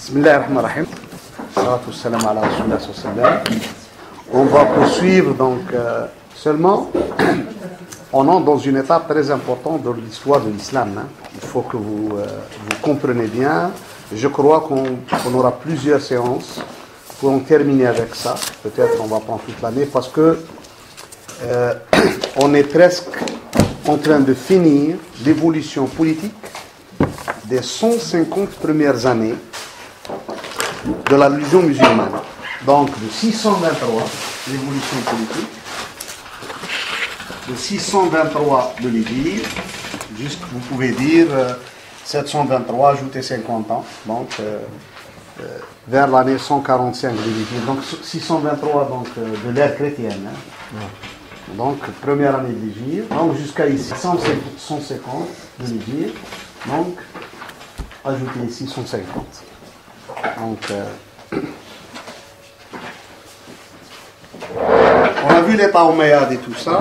Bismillahirrahmanirrahim. Salatu salam ala Rasulullah sallallahu. On va poursuivre donc seulement. On entre dans une étape très importante de l'histoire de l'islam. Il faut que vous compreniez bien. Je crois qu'on aura plusieurs séances pour en terminer avec ça. Peut-être on va prendre toute l'année parce que on est presque en train de finir l'évolution politique des 150 premières années de la religion musulmane. Donc de 623, l'évolution politique, de 623 de l'Église, juste vous pouvez dire 723, ajouter 50 ans, donc vers l'année 145 de l'Église, donc 623 donc, de l'ère chrétienne. Donc première année de l'Église, donc jusqu'à ici 150 de l'Église, donc ajouter ici 150. Donc, on a vu l'État omeyyade et tout ça,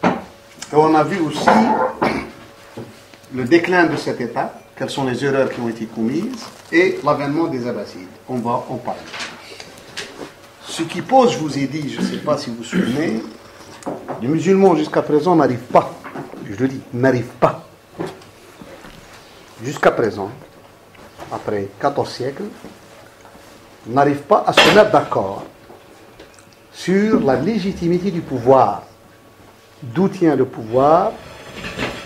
et on a vu aussi le déclin de cet État, quelles sont les erreurs qui ont été commises, et l'avènement des Abbassides. On va en parler. Ce qui pose, je vous ai dit, je ne sais pas si vous vous souvenez, les musulmans jusqu'à présent n'arrivent pas, je le dis, n'arrivent pas, jusqu'à présent, après 14 siècles, n'arrivent pas à se mettre d'accord sur la légitimité du pouvoir. D'où tient le pouvoir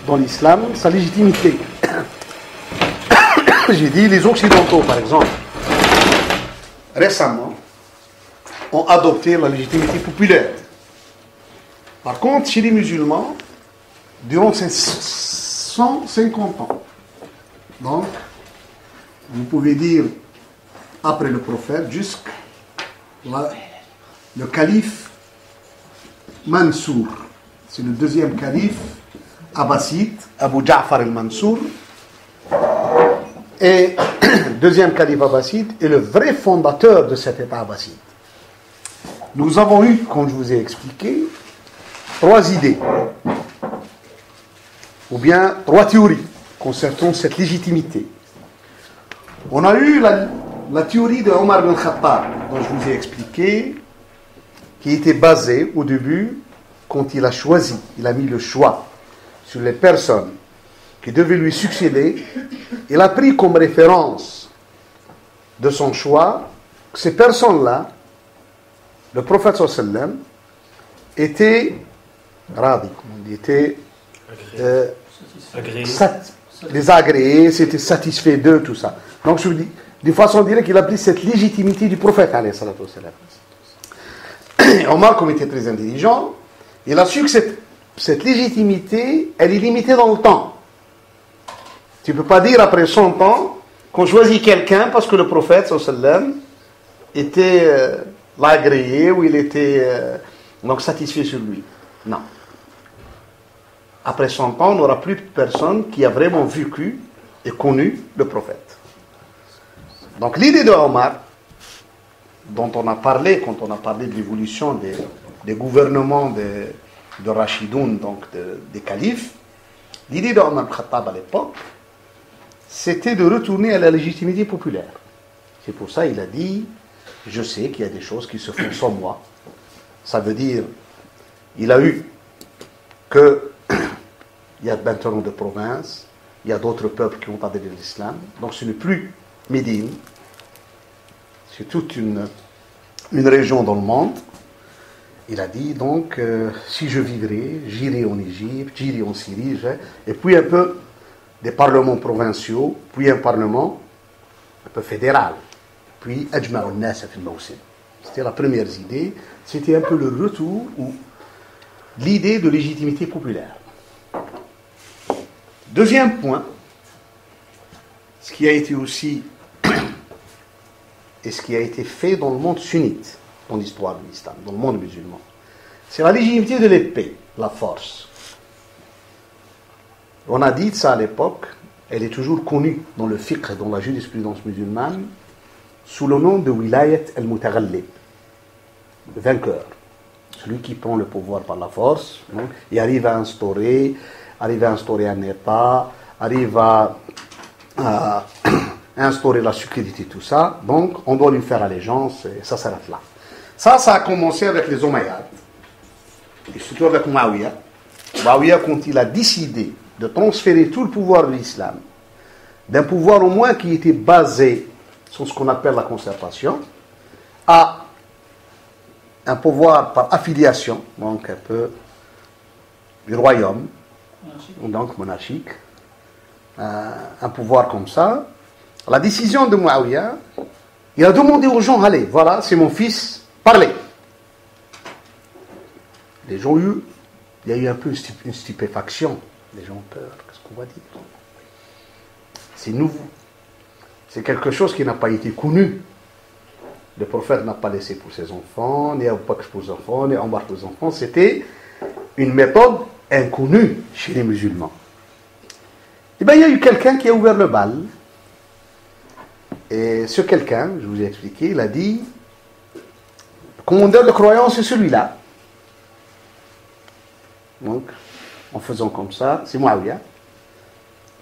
dans l'islam, sa légitimité. J'ai dit, les Occidentaux, par exemple, récemment, ont adopté la légitimité populaire. Par contre, chez les musulmans, durant ces 150 ans, donc, vous pouvez dire, après le prophète, jusqu'à le calife Mansour. C'est le deuxième calife abbasside, Abu Ja'far al-Mansour. Et deuxième calife abbasside est le vrai fondateur de cet État abbasside. Nous avons eu, comme je vous ai expliqué, 3 idées, ou bien 3 théories concernant cette légitimité. On a eu la théorie de Omar ibn Khattab, dont je vous ai expliqué, qui était basée au début, quand il a choisi, il a mis le choix sur les personnes qui devaient lui succéder. Il a pris comme référence de son choix que ces personnes-là, le prophète sallallahu alayhi wa sallam, étaient radis, étaient les agréés, c'était satisfait d'eux, tout ça. Donc je vous dis, d'une façon directe, il a pris cette légitimité du prophète alayhi salatu wassalam. Omar, comme il était très intelligent, il a su que cette légitimité, elle est limitée dans le temps. Tu ne peux pas dire après 100 ans qu'on choisit quelqu'un parce que le prophète sallallahu alayhi wa sallam était l'agréé ou il était donc satisfait sur lui. Non. Après 100 ans, on n'aura plus de personne qui a vraiment vécu et connu le prophète. Donc l'idée de Omar, dont on a parlé quand on a parlé de l'évolution des gouvernements de Rachidoun, donc des califes, l'idée de Omar Khattab à l'époque, c'était de retourner à la légitimité populaire. C'est pour ça qu'il a dit, je sais qu'il y a des choses qui se font sans moi. Ça veut dire, il a eu que il y a maintenant de provinces, il y a d'autres peuples qui ont adhéré à l'islam, donc ce n'est plus Médine, c'est toute une région dans le monde. Il a dit donc, si je vivrai, j'irai en Égypte, j'irai en Syrie, et puis un peu des parlements provinciaux, puis un parlement un peu fédéral, puis Ajma' al-Nas fi al-Mawsim. C'était la première idée, c'était un peu le retour ou l'idée de légitimité populaire. Deuxième point, ce qui a été aussi et ce qui a été fait dans le monde sunnite, dans l'histoire de l'islam, dans le monde musulman, c'est la légitimité de l'épée, la force. On a dit ça à l'époque, elle est toujours connue dans le fiqh, dans la jurisprudence musulmane, sous le nom de wilayat al-mutaghallib, le vainqueur, celui qui prend le pouvoir par la force, donc, et arrive à instaurer un État, arrive à instauré la sécurité, tout ça. Donc, on doit lui faire allégeance et ça s'arrête là. Ça a commencé avec les Omeyyades. Et surtout avec Muawiyah. Muawiyah, quand il a décidé de transférer tout le pouvoir de l'islam, d'un pouvoir au moins qui était basé sur ce qu'on appelle la concertation, à un pouvoir par affiliation, donc un peu du royaume, donc monarchique, un pouvoir comme ça. La décision de Muawiyah, il a demandé aux gens, allez, voilà, c'est mon fils, parlez. Les gens il y a eu un peu une stupéfaction. Les gens ont peur, qu'est-ce qu'on va dire? C'est nouveau. C'est quelque chose qui n'a pas été connu. Le prophète n'a pas laissé pour ses enfants, ni Abu Bakr pour ses enfants, ni Omar pour ses enfants. C'était une méthode inconnue chez les musulmans. Et bien, il y a eu quelqu'un qui a ouvert le bal. Et ce quelqu'un, je vous ai expliqué, il a dit, le commandeur de croyance, c'est celui-là. Donc, en faisant comme ça, c'est Muawiyah.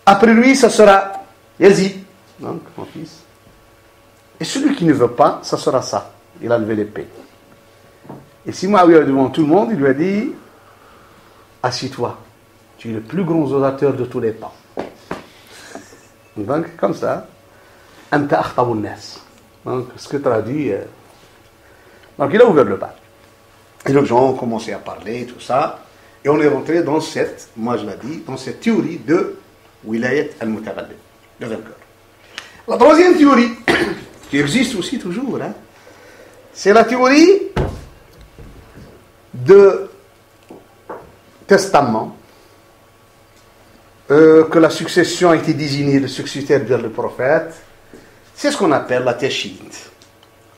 Après lui, ça sera Yazid, donc mon fils. Et celui qui ne veut pas, ça sera ça. Il a levé l'épée. Et si Muawiyah devant tout le monde, il lui a dit, assieds-toi, tu es le plus grand orateur de tous les temps. Donc, comme ça, Anta akhtabun nas. Donc, ce que traduit. Donc, il a ouvert le bal. Et les gens ont commencé à parler, tout ça. Et on est rentré dans cette, moi je l'ai dit, dans cette théorie de Wilayat al-Mutaghalib, le vainqueur. La troisième théorie, qui existe aussi toujours, hein, c'est la théorie de testament, que la succession a été désignée de successeur vers le prophète. C'est ce qu'on appelle la tashhid.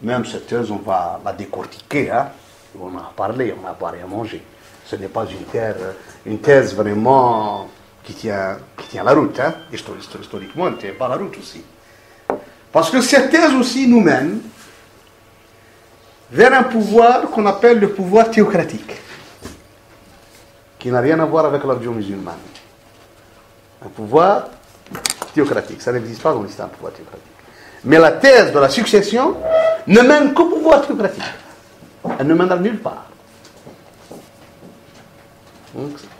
Même cette thèse, on va la décortiquer, hein. On en a parlé, on n'a pas rien mangé. Ce n'est pas une thèse vraiment qui tient la route. Hein. Historiquement, elle ne tient pas la route aussi. Parce que cette thèse aussi nous mène vers un pouvoir qu'on appelle le pouvoir théocratique, qui n'a rien à voir avec la religion musulmane. Un pouvoir théocratique, ça n'existe pas dans l'islam, un pouvoir théocratique. Mais la thèse de la succession ne mène qu'au pouvoir théocratique. Elle ne mène à nulle part.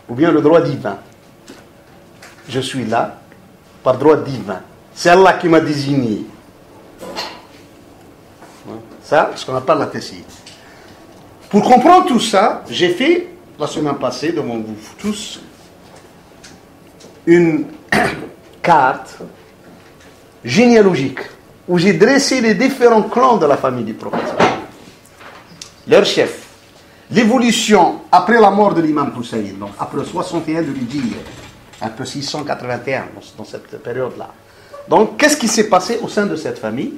Ou bien le droit divin. Je suis là par droit divin. C'est Allah qui m'a désigné. Ça, ce qu'on appelle la tashhid. Pour comprendre tout ça, j'ai fait, la semaine passée, devant vous tous, une carte généalogique où j'ai dressé les différents clans de la famille du prophète. Leurs chefs. L'évolution après la mort de l'imam Hussein, donc après 61 de l'Hijr, un peu 681 dans cette période-là. Donc, qu'est-ce qui s'est passé au sein de cette famille?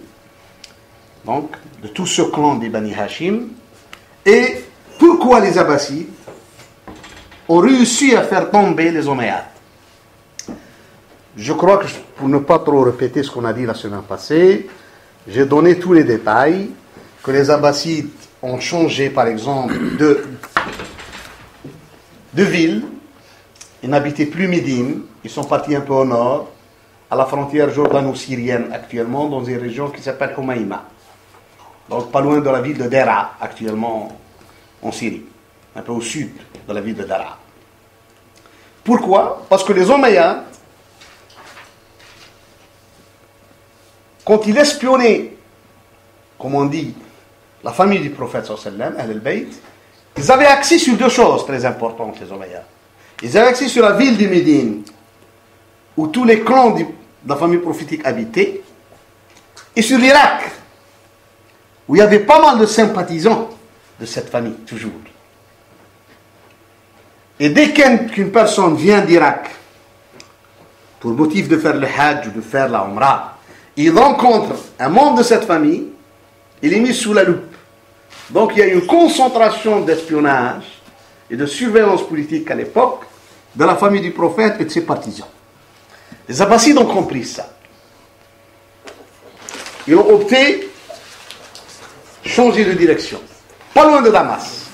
Donc, de tout ce clan des Bani Hashim. Et pourquoi les Abbasides ont réussi à faire tomber les Omeyyades? Je crois que, pour ne pas trop répéter ce qu'on a dit la semaine passée, j'ai donné tous les détails, que les Abbasides ont changé, par exemple, de ville. Ils n'habitaient plus Médine. Ils sont partis un peu au nord, à la frontière jordano-syrienne actuellement, dans une région qui s'appelle Humaïma. Donc pas loin de la ville de Dera, actuellement en Syrie. Un peu au sud de la ville de Dera. Pourquoi? Parce que les Omeyyades, quand ils espionnaient, comme on dit, la famille du prophète sallallahu alayhi wa sallam, ils avaient accès sur deux choses très importantes, les Omeyyades. Ils avaient accès sur la ville de Médine, où tous les clans de la famille prophétique habitaient, et sur l'Irak, où il y avait pas mal de sympathisants de cette famille, toujours. Et dès qu'une personne vient d'Irak, pour motif de faire le Hajj ou de faire la Umrah, il rencontre un membre de cette famille, il est mis sous la loupe. Donc il y a une concentration d'espionnage et de surveillance politique à l'époque de la famille du prophète et de ses partisans. Les Abbasides ont compris ça. Ils ont opté changer de direction. Pas loin de Damas.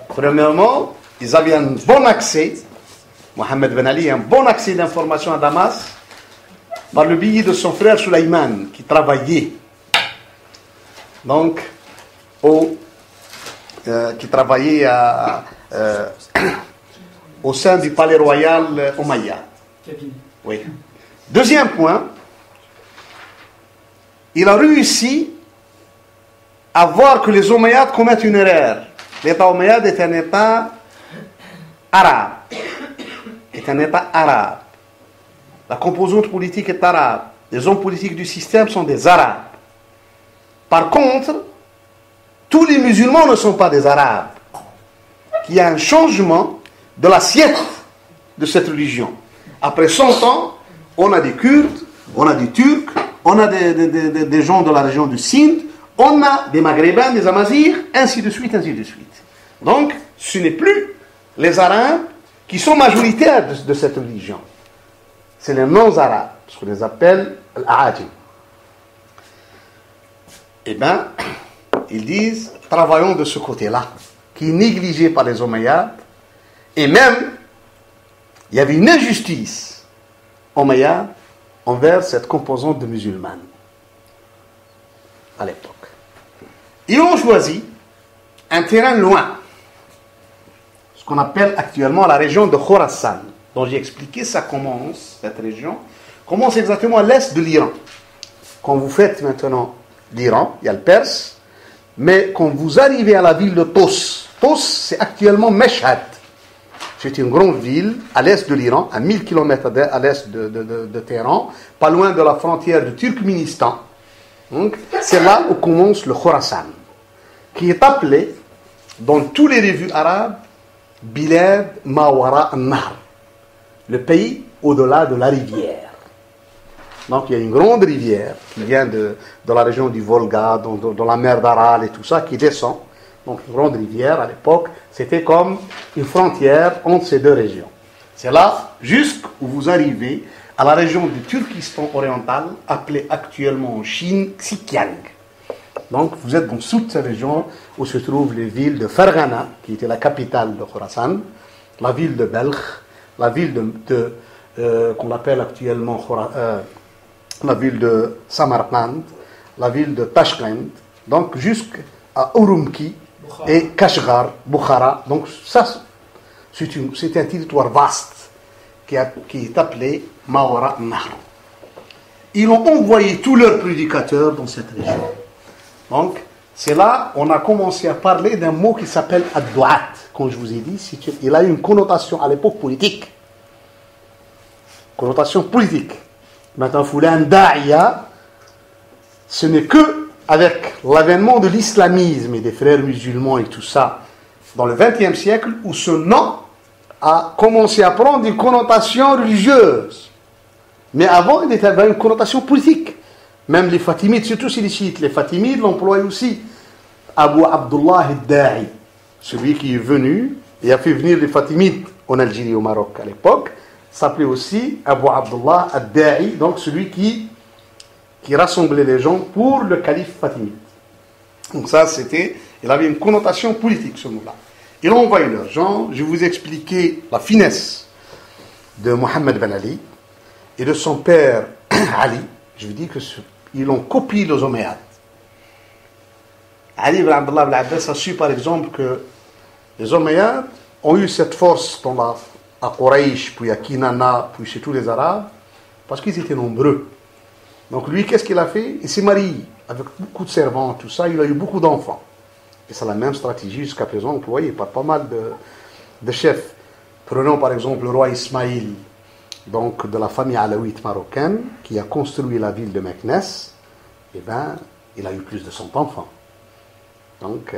Premièrement, ils avaient un bon accès, Mohammed Ben Ali, un bon accès d'information à Damas, par le biais de son frère Sulaiman, qui travaillait donc au sein du palais royal Omeyyade. Oui. Deuxième point, il a réussi à voir que les Omeyyades commettent une erreur. L'État Omeyyade est un État arabe. La composante politique est arabe. Les hommes politiques du système sont des arabes. Par contre, tous les musulmans ne sont pas des arabes. Il y a un changement de l'assiette de cette religion. Après 100 ans, on a des Kurdes, on a des Turcs, on a des gens de la région du Sindh, on a des Maghrébins, des Amazirs, ainsi de suite, ainsi de suite. Donc, ce n'est plus les Arabes qui sont majoritaires de cette religion. C'est les non-Arabes, ce qu'on les appelle l'Aajim. Eh bien, ils disent, travaillons de ce côté-là, qui est négligé par les Omeyyades, et même, il y avait une injustice Omeyyade envers cette composante de musulmane à l'époque. Ils ont choisi un terrain loin, ce qu'on appelle actuellement la région de Khorasan, dont j'ai expliqué, cette région commence exactement à l'est de l'Iran. Quand vous faites maintenant l'Iran, il y a le Perse, mais quand vous arrivez à la ville de Tos, c'est actuellement Meshhad. C'est une grande ville à l'est de l'Iran, à 1000 km à l'est de Téhéran, pas loin de la frontière du Turkménistan. Donc, c'est là où commence le Khorasan, qui est appelé, dans tous les revues arabes, Bilad Mawara an-Nahr, le pays au-delà de la rivière. Donc il y a une grande rivière qui vient de la région du Volga, dans la mer d'Aral et tout ça, qui descend. Donc une grande rivière à l'époque, c'était comme une frontière entre ces deux régions. C'est là, jusqu'où vous arrivez à la région du Turkestan oriental, appelée actuellement en Chine Xinjiang. Donc vous êtes dans toute cette région où se trouvent les villes de Ferghana, qui était la capitale de Khorasan, la ville de Belkh, la ville qu'on appelle actuellement la ville de Samarkand, la ville de Tashkent, donc jusqu'à Urumqi et Kashgar, Bukhara. Donc ça, c'est un territoire vaste qui est appelé Mawara Nahr. Ils ont envoyé tous leurs prédicateurs dans cette région. Donc, c'est là on a commencé à parler d'un mot qui s'appelle ad-du'at. Comme je vous ai dit, il a une connotation à l'époque politique. Connotation politique. Maintenant, Foulan Da'iya, ce n'est que avec l'avènement de l'islamisme et des frères musulmans et tout ça, dans le XXe siècle, où ce nom a commencé à prendre une connotation religieuse. Mais avant, il avait une connotation politique. Même les Fatimides, surtout c'est les chiites, les Fatimides l'emploient aussi. Abu Abdullah al-Da'i, celui qui est venu et a fait venir les Fatimides en Algérie, au Maroc à l'époque, s'appelait aussi Abu Abdullah al-Da'i, donc celui qui rassemblait les gens pour le calife Fatimide. Donc ça, il avait une connotation politique, ce mot-là. Ils ont envoyé leurs gens. Je vous ai expliqué la finesse de Mohammed Ben Ali et de son père Ali. Je vous dis qu'ils ont copié les Omeyyades. Ali ibn Abdullah ibn Abbas a su par exemple que les Omeyyades ont eu cette force à Quraysh, puis à Kinana, puis chez tous les Arabes, parce qu'ils étaient nombreux. Donc lui, qu'est-ce qu'il a fait? Il s'est marié avec beaucoup de servants, tout ça, il a eu beaucoup d'enfants. Et c'est la même stratégie jusqu'à présent employée par pas mal de chefs. Prenons par exemple le roi Ismaïl, donc de la famille alaouite marocaine, qui a construit la ville de Meknes. Eh bien, il a eu plus de 100 enfants. Donc,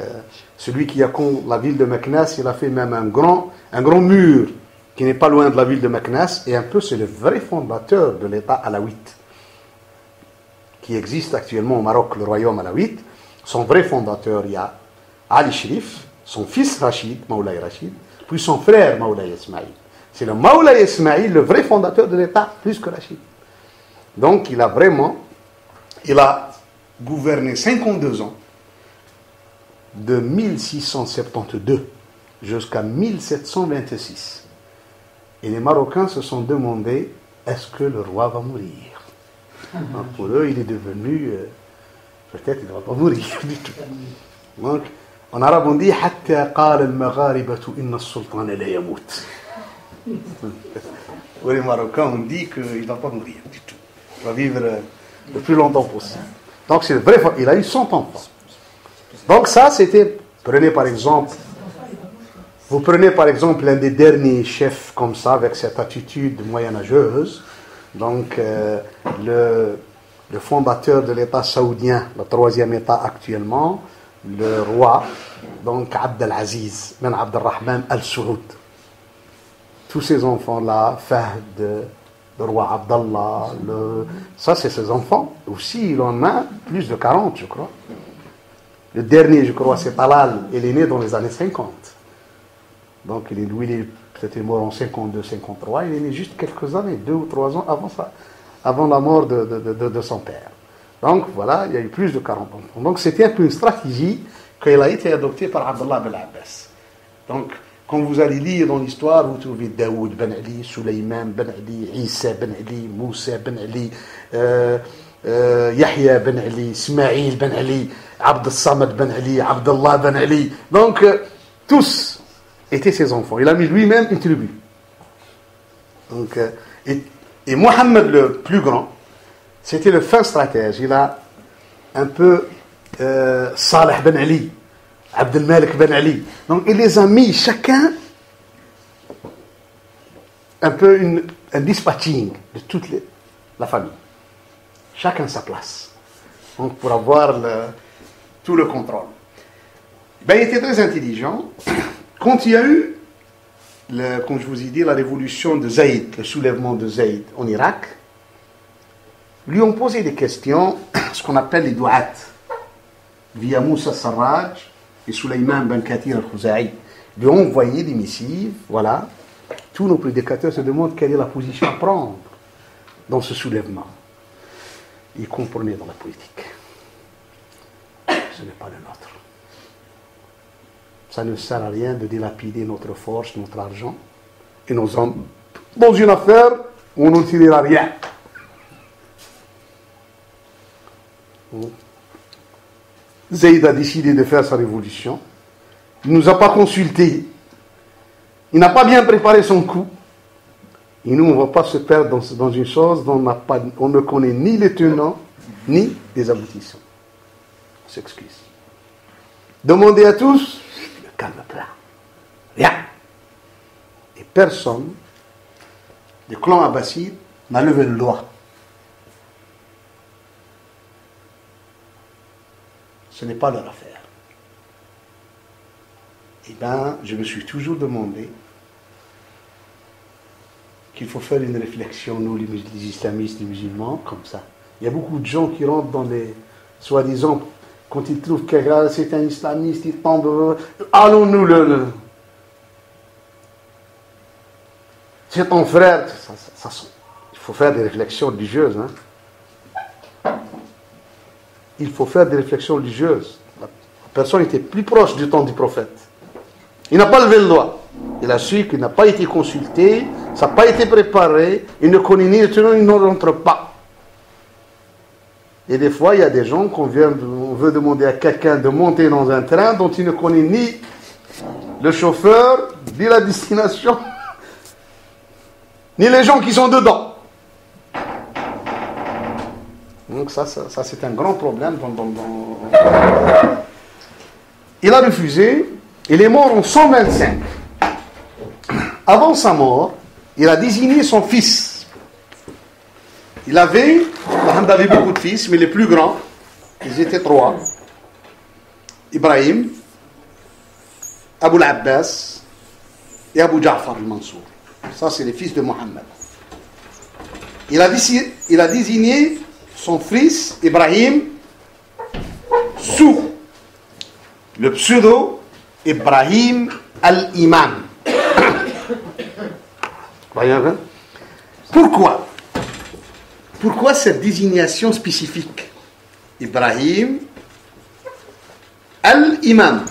celui qui a construit la ville de Meknes, il a fait même un grand mur qui n'est pas loin de la ville de Meknes, et un peu c'est le vrai fondateur de l'État alaouite qui existe actuellement au Maroc, le royaume alaouite. Son vrai fondateur, il y a Ali Sharif, son fils Rachid, Moulay Rachid, puis son frère Moulay Ismaïl. C'est le Moulay Ismaïl, le vrai fondateur de l'État, plus que Rachid. Donc il a gouverné 52 ans, de 1672 jusqu'à 1726. Et les Marocains se sont demandé, est-ce que le roi va mourir? Donc pour eux, il est devenu, peut-être il ne va pas mourir du tout. Donc, en arabe on dit حتى قال المغاربة إن السلطان لا يموت. Pour les Marocains, on dit qu'il ne va pas mourir du tout. Il va vivre le plus longtemps possible. Donc c'est vrai, il a eu 100 enfants. Donc ça, c'était, vous prenez par exemple l'un des derniers chefs comme ça, avec cette attitude moyenâgeuse, donc le fondateur de l'État saoudien, le 3e État actuellement, le roi, donc Abdelaziz Ben Abdelrahman Al-Saoud. Tous ces enfants-là, Fahd, le roi Abdallah, ça c'est ses enfants. Aussi, il en a plus de 40, je crois. Le dernier, je crois, c'est Talal. Il est né dans les années 50. Donc, il est peut-être mort en 52, 53. Il est né juste quelques années, 2 ou 3 ans avant la mort de son père. Donc, voilà, il y a eu plus de 40 enfants. Donc, c'était un peu une stratégie qui a été adoptée par Abdallah Ben Abbas. Donc, quand vous allez lire dans l'histoire, vous trouvez Daoud Ben Ali, Sulayman Ben Ali, Isa Ben Ali, Moussa Ben Ali, Yahya Ben Ali, Ismaïl Ben Ali, Abd al-Samad Ben Ali, Abdallah Ben Ali. Donc, tous étaient ses enfants. Il a mis lui-même une tribu. Donc, et Mohammed le plus grand, c'était le fin stratège. Il a un peu Saleh Ben Ali, Abdel Malik Ben Ali. Donc, il les a mis chacun un peu un dispatching de toute la famille. Chacun sa place. Donc, pour avoir tout le contrôle. Ben, il était très intelligent. Quand il y a eu, comme je vous ai dit, la révolution de Zaïd, le soulèvement de Zaïd en Irak, lui ont posé des questions, ce qu'on appelle les douat, via Moussa Sarraj et Sulayman Ben Kathir al-Khouzaï. Lui ont envoyé des missives, voilà. Tous nos prédicateurs se demandent quelle est la position à prendre dans ce soulèvement. Ils comprenaient dans la politique. Ce n'est pas le nôtre. Ça ne sert à rien de dilapider notre force, notre argent et nos hommes dans une affaire où on n'en tirera rien. Zaïd a décidé de faire sa révolution. Il ne nous a pas consultés. Il n'a pas bien préparé son coup. Et nous, on ne va pas se perdre dans une chose dont on ne connaît ni les tenants, ni les aboutissants. On s'excuse. Demandez à tous, le calme plat. Rien. Et personne du clan abbasside n'a levé le doigt. Ce n'est pas leur affaire. Eh bien, je me suis toujours demandé qu'il faut faire une réflexion, nous, les islamistes, les musulmans, comme ça. Il y a beaucoup de gens qui rentrent dans les, soi-disant, quand ils trouvent que c'est un islamiste, ils tombent, allons-nous c'est ton frère. Il faut faire des réflexions religieuses. Hein. Il faut faire des réflexions religieuses. La personne était plus proche du temps du prophète. Il n'a pas levé le doigt. Il a su qu'il n'a pas été consulté, ça n'a pas été préparé, il ne connaît ni le tenant, il ne rentre pas. Et des fois, il y a des gens qu'on veut demander à quelqu'un de monter dans un train dont il ne connaît ni le chauffeur, ni la destination, ni les gens qui sont dedans. Donc ça c'est un grand problème. Il a refusé, il est mort en 125. Avant sa mort, il a désigné son fils. Il avait beaucoup de fils, mais les plus grands, ils étaient 3. Ibrahim, Abu al-Abbas et Abu Ja'far al-Mansour. Ça, c'est les fils de Mohammed. Il a désigné son fils, Ibrahim, sous le pseudo Ibrahim al-Imam. Pourquoi? Pourquoi cette désignation spécifique? Ibrahim al-Imam.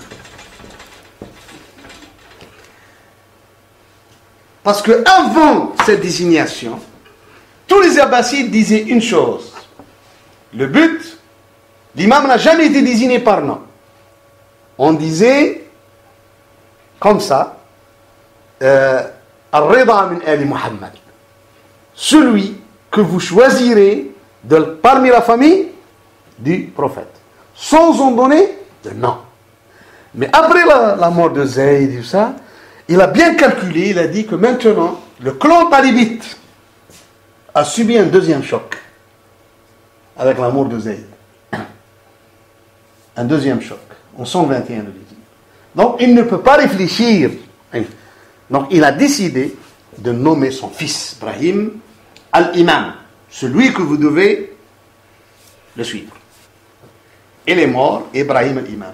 Parce que avant cette désignation, tous les Abbassides disaient une chose. le but, l'imam n'a jamais été désigné par nom. On disait, comme ça, Al-Rida min Ali Muhammad. Celui que vous choisirez parmi la famille du prophète. Sans en donner de nom. Mais après la mort de Zayd et tout ça, il a bien calculé, il a dit que maintenant, le clan talibite a subi un deuxième choc avec la mort de Zayd. Un deuxième choc, en 121 de l'Église. Donc il ne peut pas réfléchir. Donc il a décidé de nommer son fils, Ibrahim, al-Imam, celui que vous devez le suivre. Il est mort, Ibrahim al-Imam.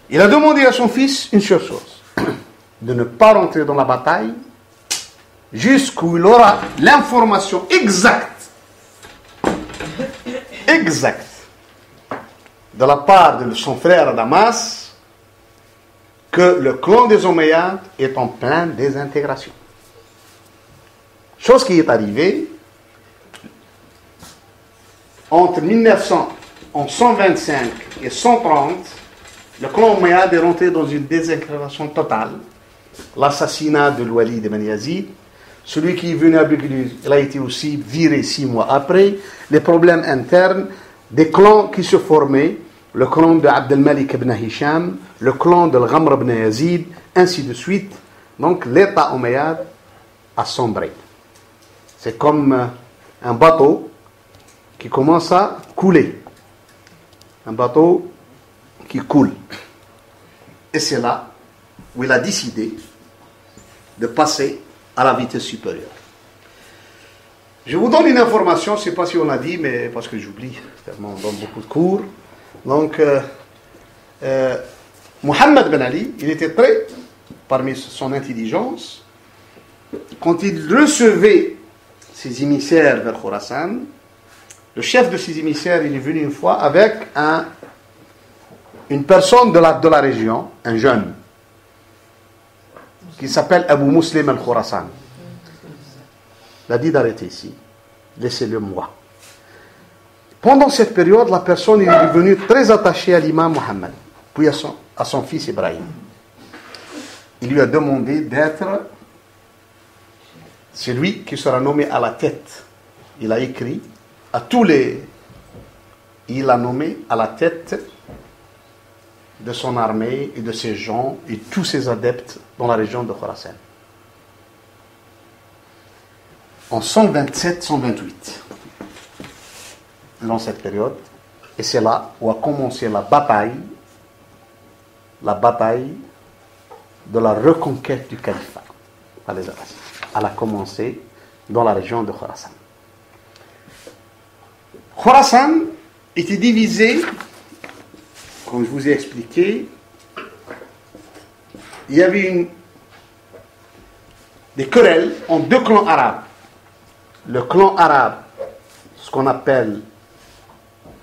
Il a demandé à son fils une seule chose, de ne pas rentrer dans la bataille jusqu'où il aura l'information exacte de la part de son frère Damas que le clan des Omeyyades est en pleine désintégration. Chose qui est arrivée entre 125 et 130, le clan Omeyyade est rentré dans une désintégration totale. L'assassinat de Walid ibn Yazid, celui qui est venu avec lui, il a été aussi viré 6 mois après. Les problèmes internes, des clans qui se formaient, le clan de Abd al-Malik ibn Hisham, le clan de Ghamr ibn Yazid, ainsi de suite. Donc l'état Omeyyade a sombré. C'est comme un bateau qui commence à couler. Un bateau qui coule. Et c'est là où il a décidé de passer à la vitesse supérieure. Je vous donne une information, je ne sais pas si on l'a dit, mais parce que j'oublie, tellement on donne beaucoup de cours. Donc, Mohammed Ben Ali, il était très, parmi son intelligence, quand il recevait ses émissaires vers Khorasan, le chef de ses émissaires, il est venu une fois avec une personne de la région, un jeune, qui s'appelle Abu Muslim al-Khurasan. Il a dit d'arrêter ici. Laissez-le moi. Pendant cette période, la personne est devenue très attachée à l'imam Mohammed, puis à son fils Ibrahim. Il lui a demandé d'être celui qui sera nommé à la tête. Il a écrit à tous les... Il a nommé à la tête de son armée et de ses gens et tous ses adeptes dans la région de Khorasan. En 127-128, dans cette période, et c'est là où a commencé la bataille de la reconquête du califat par les Abbasides. Elle a commencé dans la région de Khorasan. Khorasan était divisé, comme je vous ai expliqué, il y avait des querelles en 2 clans arabes. Le clan arabe, ce qu'on appelle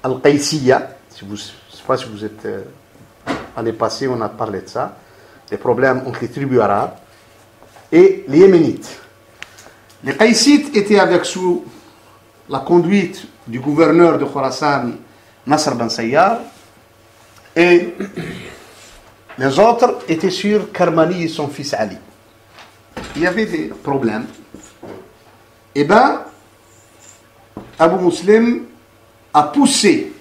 Al-Qaïsiya, je ne sais pas si vous êtes... l'année passée, on a parlé de ça, les problèmes entre les tribus arabes, et les Yéménites. Les Qaïsites étaient sous la conduite du gouverneur de Khorasan, Nasr ben Sayyar, et les autres étaient sur Karmani et son fils Ali. Il y avait des problèmes. Eh bien, Abu Muslim a poussé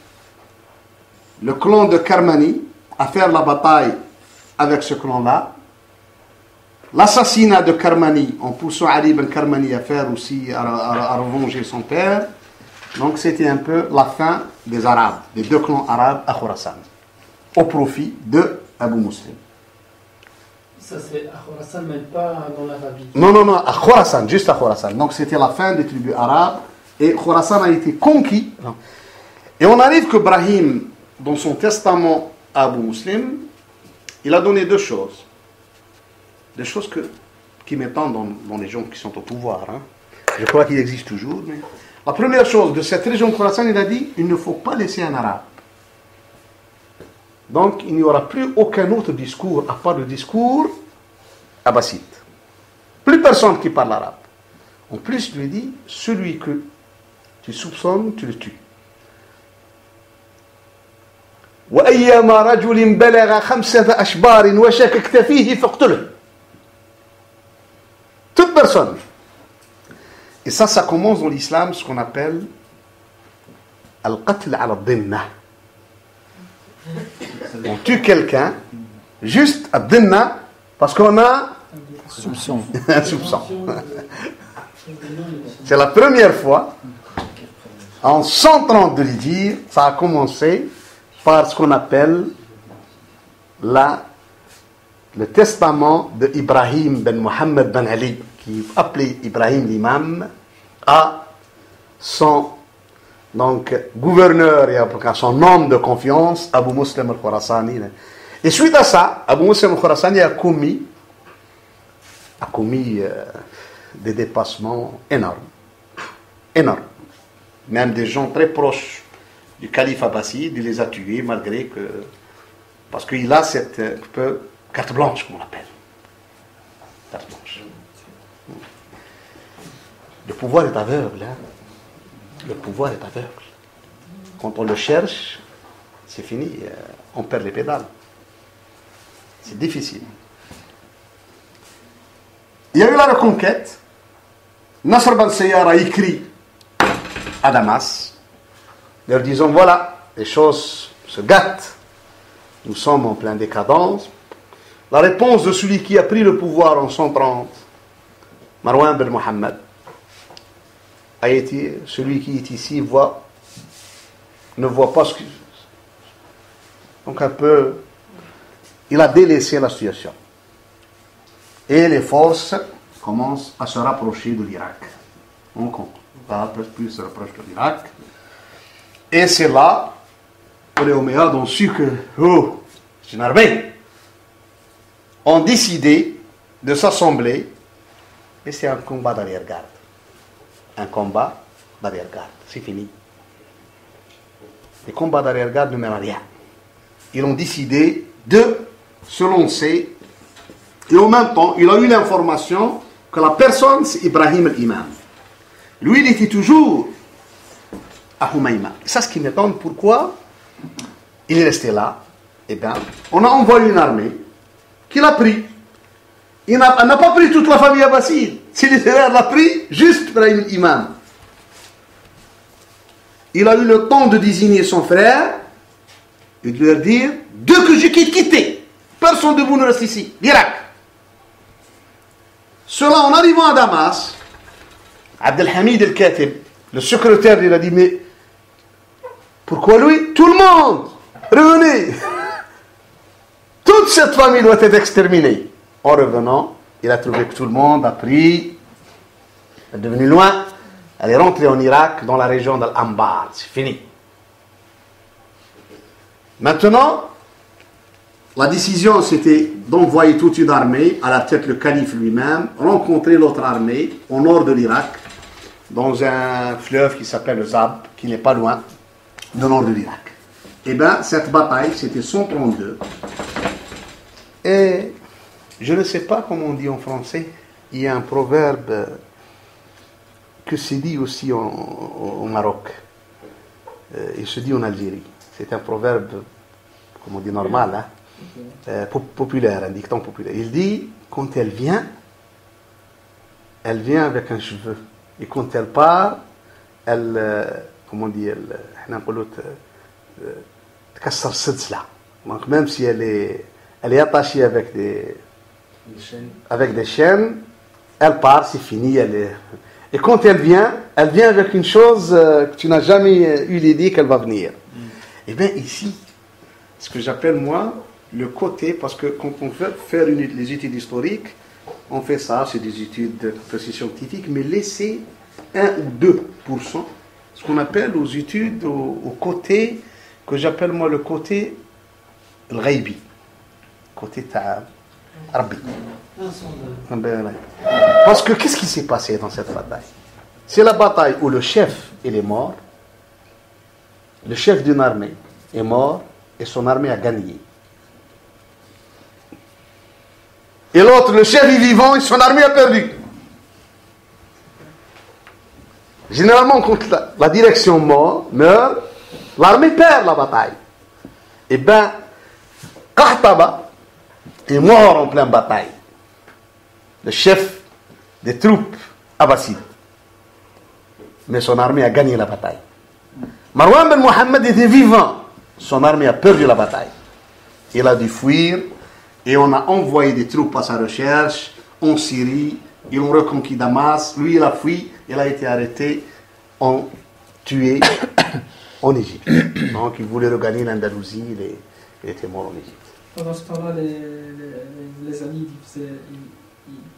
le clan de Karmani à faire la bataille avec ce clan-là. L'assassinat de Karmani, en poussant Ali ibn Karmani à faire aussi, à revenger son père. Donc c'était un peu la fin des Arabes, des 2 clans arabes à Khorasan, au profit de Abu Muslim. Ça c'est à Khorasan, même pas dans l'Arabie. Non, à Khorasan, juste à Khorasan. Donc c'était la fin des tribus arabes et Khorasan a été conquis. Et on arrive que Ibrahim, dans son testament à Abu Muslim, il a donné 2 choses. Des choses qui m'étendent dans les gens qui sont au pouvoir. Je crois qu'il existe toujours. Mais... La première chose de cette région de Khorasan, il a dit, il ne faut pas laisser un arabe. Donc, il n'y aura plus aucun autre discours, à part le discours abbasside. Plus personne qui parle arabe. En plus, il lui dit, celui que tu soupçonnes, tu le tues. وأيما رجل بلغ 5 أشبار وشككت فيه فاقتله. Toute personne. Et ça commence dans l'islam, ce qu'on appelle Al-Qatl al-Dinna. On tue quelqu'un, juste à Dinna, parce qu'on a Soupçon. un soupçon. C'est la première fois, en 130 de l'Hijr, ça a commencé par ce qu'on appelle le testament de Ibrahim ben Mohammed ben Ali, qui est appelé Ibrahim l'imam, à son gouverneur et à son homme de confiance, Abu Muslim al-Khurasani. Et suite à ça, Abu Muslim al-Khurasani a commis des dépassements énormes. Énormes. Même des gens très proches du calife abbasside, il les a tués malgré que... Parce qu'il a cette carte blanche, comme on l'appelle. Carte blanche. Le pouvoir est aveugle. Hein? Le pouvoir est aveugle. Quand on le cherche, c'est fini. On perd les pédales. C'est difficile. Il y a eu la reconquête. Nasr ben Sayyar a écrit à Damas, leur disant, voilà, les choses se gâtent. Nous sommes en pleine décadence. La réponse de celui qui a pris le pouvoir en 130, Marwan ben Mohammed, a été, celui qui est ici ne voit pas ce que... Donc un peu, il a délaissé la situation. Et les forces commencent à se rapprocher de l'Irak. Donc on va plus se rapprocher de l'Irak. Et c'est là que les Omeyyades ont su que, c'est une armée. Ont décidé de s'assembler. Et c'est un combat d'arrière-garde. Un combat d'arrière-garde. C'est fini. Les combats d'arrière-garde ne mènent à rien. Ils ont décidé de se lancer. Et en même temps, il a eu l'information que la personne, c'est Ibrahim l'imam. Lui, il était toujours à Humayma. Ça, ce qui m'étonne, pourquoi il est resté là. Eh bien, on a envoyé une armée qui l'a pris. Elle n'a pas pris toute la famille abbasside. C'est littéraire, l'a pris juste Ibrahim l'imam. Il a eu le temps de désigner son frère et de leur dire, dès que je quittez, personne de vous ne reste ici, l'Irak. Cela, en arrivant à Damas, Abdelhamid el-Khatib, le secrétaire, il a dit, mais pourquoi lui? Tout le monde, revenez. Toute cette famille doit être exterminée. En revenant, il a trouvé que tout le monde a pris, elle est devenue loin, elle est rentrée en Irak, dans la région d'Al-Anbar. C'est fini. Maintenant, la décision, c'était d'envoyer toute une armée, à la tête le calife lui-même, rencontrer l'autre armée au nord de l'Irak, dans un fleuve qui s'appelle le Zab, qui n'est pas loin du nord de l'Irak. Eh bien, cette bataille, c'était 132. Et je ne sais pas comment on dit en français, il y a un proverbe que c'est dit aussi au Maroc. Il se dit en Algérie. C'est un proverbe, comme on dit, normal, hein? Populaire, un dicton populaire. Il dit, quand elle vient avec un cheveu. Et quand elle part, comment on dit, donc même si elle est attachée avec des chaînes, elle part, c'est fini. Et quand elle vient avec une chose que tu n'as jamais eu l'idée qu'elle va venir. Et bien ici, ce que j'appelle moi, le côté, parce que quand on veut faire les études historiques, on fait ça, c'est des études de précision scientifique, mais laisser 1 ou 2%, ce qu'on appelle aux études au côté, que j'appelle moi le côté al-ghaybi, côté arabi. Parce que qu'est-ce qui s'est passé dans cette bataille? C'est la bataille où le chef il est mort, le chef d'une armée est mort et son armée a gagné. Et l'autre, le chef est vivant et son armée a perdu. Généralement, quand la direction meurt, l'armée perd la bataille. Eh bien, Qahtaba est mort en pleine bataille. Le chef des troupes abbassides. Mais son armée a gagné la bataille. Marwan ben Mohammed était vivant. Son armée a perdu la bataille. Il a dû fuir et on a envoyé des troupes à sa recherche en Syrie. Ils ont reconquis Damas. Lui, il a fui. Il a été arrêté, tué en Égypte. Donc, il voulait regagner l'Andalousie. Il était mort en Égypte. Pendant ce temps-là, les amis,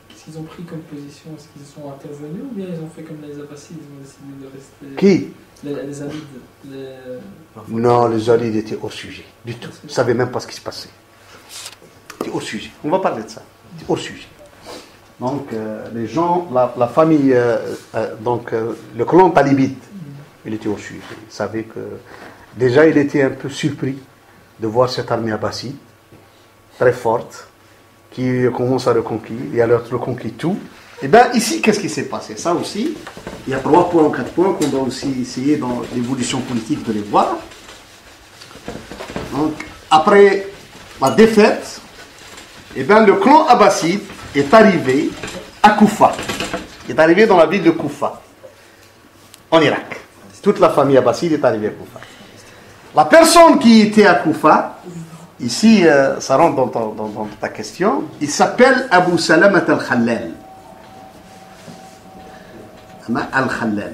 qu'est-ce qu'ils ont pris comme position? Est-ce qu'ils sont intervenus ou bien ils ont fait comme les Abbassides, ils ont décidé de rester... Qui? Les Abides. Non, les Abides étaient hors sujet, du tout. Ils ne savaient même pas ce qui se passait. C'était hors sujet. On va parler de ça. C'était hors sujet. Donc, les gens, la famille, le clan talibite, il était hors sujet. Il savait que... Déjà, il était un peu surpris de voir cette armée abbasside, très forte, qui commence à reconquérir, et à leur reconquis tout. Et bien ici, qu'est-ce qui s'est passé? Ça aussi, il y a 3 points ou 4 points qu'on doit aussi essayer dans l'évolution politique de les voir. Donc, après la défaite, et bien le clan abbasside est arrivé à Koufa. Il est arrivé dans la ville de Koufa, en Irak. Toute la famille abbasside est arrivée à Koufa. La personne qui était à Koufa, ici, ça rentre dans ta question, il s'appelle Abu Salamat al-Khallal. Al-Khallal.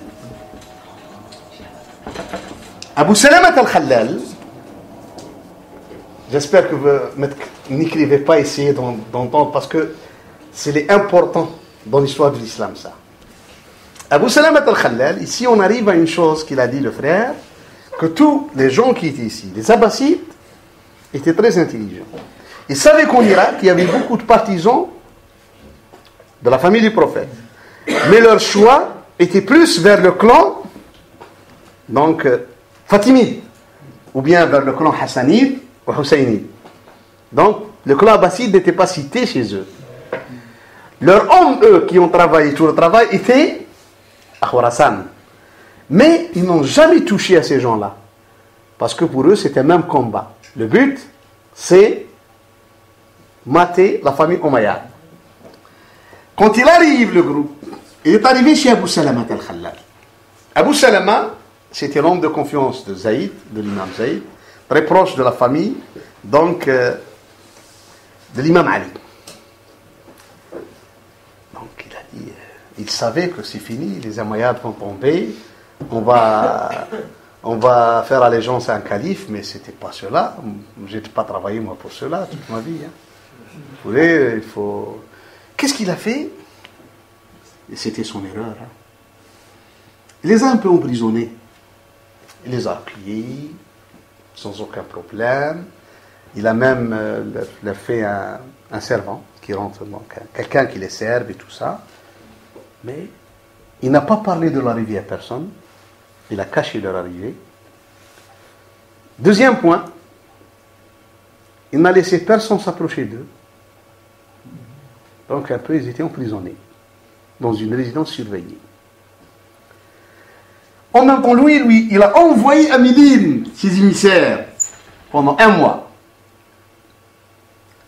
Abu Salamat al-Khallal, j'espère que vous n'écrivez pas, essayez d'entendre, parce que c'est important dans l'histoire de l'islam, ça. Abu Salamat al-Khallal, ici on arrive à une chose qu'il a dit le frère, que tous les gens qui étaient ici, les Abbassides, étaient très intelligents. Ils savaient qu'en Irak, il y avait beaucoup de partisans de la famille du prophète. Mais leur choix était plus vers le clan, donc, fatimide, ou bien vers le clan hassanide ou hussainide. Donc, le clan abbasside n'était pas cité chez eux. Leurs hommes, eux, qui ont travaillé tout le travail, étaient à Khorasan. Mais ils n'ont jamais touché à ces gens-là. Parce que pour eux, c'était un même combat. Le but, c'est mater la famille Umayyad. Quand il arrive, le groupe, il est arrivé chez Abu Salamat al-Khallal. Abu Salama, c'était l'homme de confiance de Zaïd, de l'imam Zaïd, très proche de la famille, donc de l'imam Ali. Donc il a dit, il savait que c'est fini, les Umayyads vont tomber, on va faire allégeance à un calife, mais c'était pas cela. Je n'ai pas travaillé moi pour cela toute ma vie. Il faut... Qu'est-ce qu'il a fait? Et c'était son erreur. Il les a un peu emprisonnés. Il les a accueillis sans aucun problème. Il a même leur fait un servant qui rentre, donc quelqu'un qui les serve et tout ça. Mais il n'a pas parlé de l'arrivée à personne. Il a caché leur arrivée. Deuxième point, il n'a laissé personne s'approcher d'eux. Donc un peu, ils étaient emprisonnés dans une résidence surveillée. En même temps, lui, il a envoyé à Médine ses émissaires pendant 1 mois.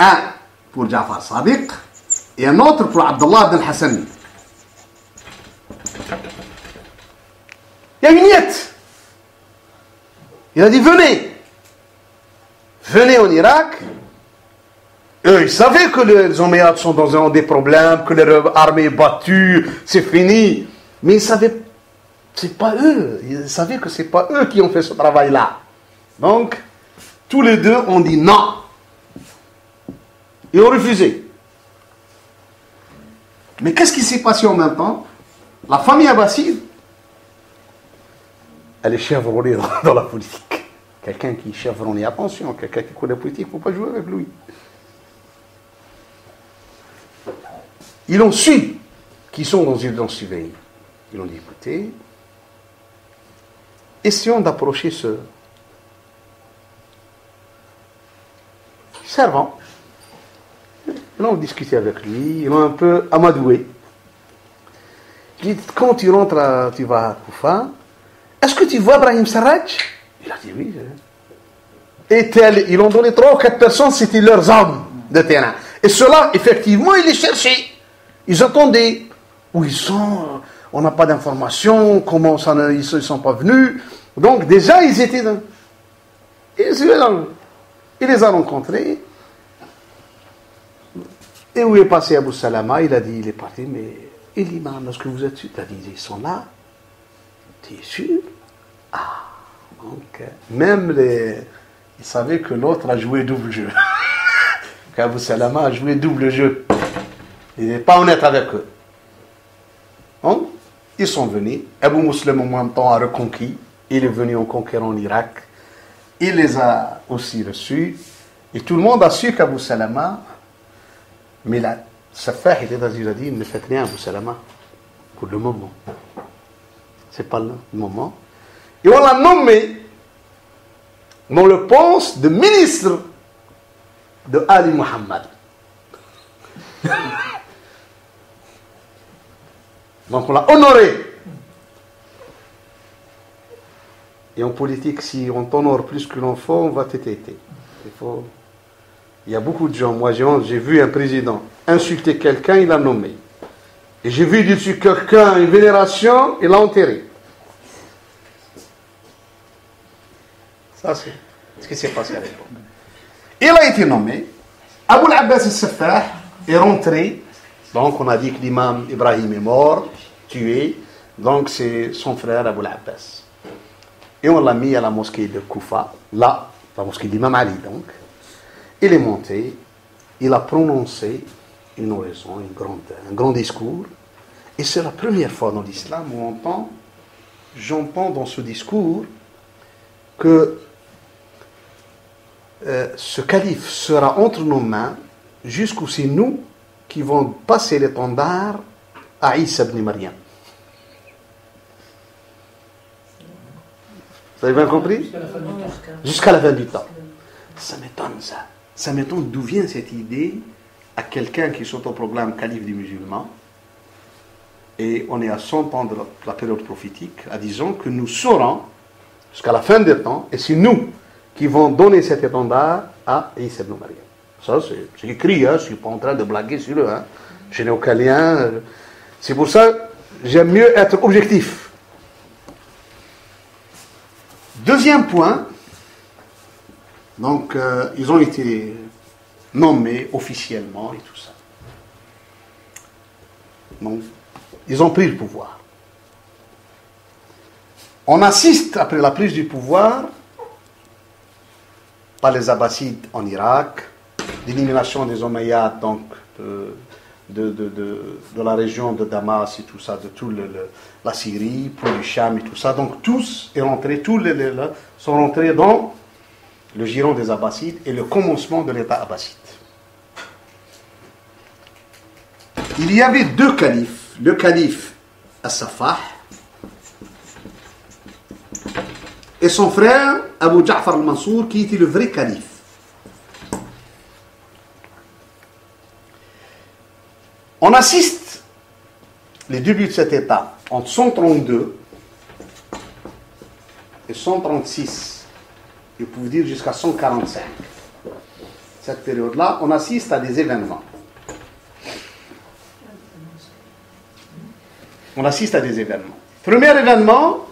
Un pour Ja'far Sadiq et un autre pour Abdullah ibn Hassan. Il y a une niette. Il a dit, venez en Irak. Eux, ils savaient que les Umayyads sont dans des problèmes, que leur armée est battue, c'est fini. Mais ils savaient, c'est pas eux. Ils savaient que c'est pas eux qui ont fait ce travail-là. Donc, tous les deux ont dit non. Ils ont refusé. Mais qu'est-ce qui s'est passé en même temps? La famille abbasside, elle est chevronnée dans la politique. Quelqu'un qui est chevronné, attention, quelqu'un qui connaît la politique, il ne faut pas jouer avec lui. Ils ont su qu'ils sont dans une résidence surveillée. Ils ont dit, écoutez, essayons d'approcher ce servant. Ils ont discuté avec lui, ils l'ont un peu amadoué. Il dit, quand tu rentres, tu vas à Koufa, est-ce que tu vois Brahim Sarraj? Il a dit oui. et tel. Ils ont donné 3 ou 4 personnes, c'était leurs hommes de terrain. Et ceux-là, effectivement, ils les cherchaient. Ils attendaient. Où ils sont? On n'a pas d'informations. Comment ça, ils ne sont pas venus? Donc déjà, ils étaient dans... Il les a rencontrés. Et où est passé Abu Salama? Il a dit, il est parti, mais... Et l'imam, est-ce que vous êtes sûr? Il a dit, ils sont là. Tu es sûr? Ah, donc, même les... Ils savaient que l'autre a joué double jeu. Qu'Abu Salama a joué double jeu. Il n'est pas honnête avec eux. Donc, ils sont venus. Abu Muslim, en même temps, a reconquis. Il est venu en conquérant l'Irak. Il les a aussi reçus. Et tout le monde a su qu'Abu Salama, mais là, Safah, il a dit, ne faites rien, Abu Salama, pour le moment. C'est pas le moment. Et on l'a nommé dans le poste de ministre de Ali Muhammad. Donc on l'a honoré. Et en politique, si on t'honore plus que l'enfant, on va t'éteindre. Il y a beaucoup de gens. Moi, j'ai vu un président insulter quelqu'un, il l'a nommé. Et j'ai vu dessus quelqu'un, une vénération, il l'a enterré. Ça, c'est ce qui s'est passé à l'époque. Il a été nommé. Abu al-Abbas al-Saffah est rentré. Donc, on a dit que l'imam Ibrahim est mort, tué. Donc, c'est son frère Abu al-Abbas. Et on l'a mis à la mosquée de Koufa, là, la mosquée de l'imam Ali, donc. Il est monté, il a prononcé une oraison, un grand discours. Et c'est la première fois dans l'islam où j'entends dans ce discours que ce calife sera entre nos mains jusqu'où c'est nous qui vont passer l'étendard à Isa ibn Maryam. Vous avez bien compris? Jusqu'à la fin du temps. Ça m'étonne, ça. Ça m'étonne d'où vient cette idée à quelqu'un qui s'autoproclame calife des musulmans. Et on est à 100 ans de la période prophétique, à disant que nous saurons jusqu'à la fin des temps, et c'est nous qui vont donner cet étendard à Isa ibn Maryam. Ça, c'est écrit, hein, je ne suis pas en train de blaguer sur eux. Hein. Je n'ai aucun lien. C'est pour ça que j'aime mieux être objectif. Deuxième point, donc ils ont été nommés officiellement et tout ça. Donc, ils ont pris le pouvoir. On assiste, après la prise du pouvoir, par les Abbassides en Irak, l'élimination des Omeyyades, donc de la région de Damas et tout ça, de toute la Syrie, pour le Cham et tout ça. Donc tous sont rentrés dans le giron des Abbassides et le commencement de l'État abbasside. Il y avait 2 califes, le calife As-Saffah et son frère Abu Ja'far al-Mansour qui était le vrai calife. On assiste les débuts de cet État entre 132 et 136, et vous pouvez dire jusqu'à 145. Cette période-là, on assiste à des événements. On assiste à des événements. Premier événement,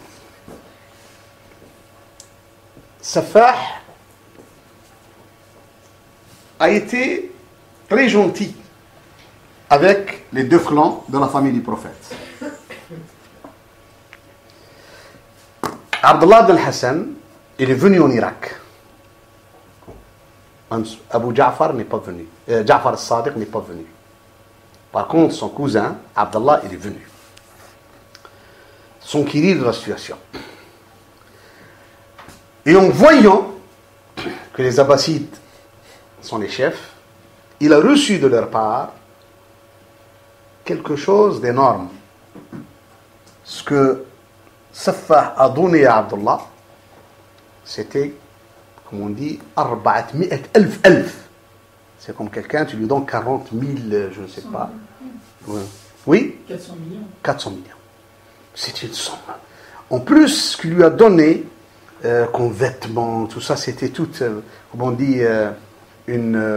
Saffah a été très gentil avec les 2 clans de la famille du prophète. Abdullah ibn Hassan, il est venu en Irak. Abu Ja'far n'est pas venu. Ja'far al-Sadiq n'est pas venu. Par contre, son cousin, Abdullah, il est venu. S'enquérir de la situation. Et en voyant que les Abbassides sont les chefs, il a reçu de leur part quelque chose d'énorme. Ce que Saffah a donné à Abdullah, c'était, comme on dit, 400,000 C'est comme quelqu'un, tu lui donnes 40 000, je ne sais pas. Oui? 400 millions. 400 millions. C'est une somme. En plus, ce qu'il lui a donné comme vêtements, tout ça, c'était tout, comme on dit,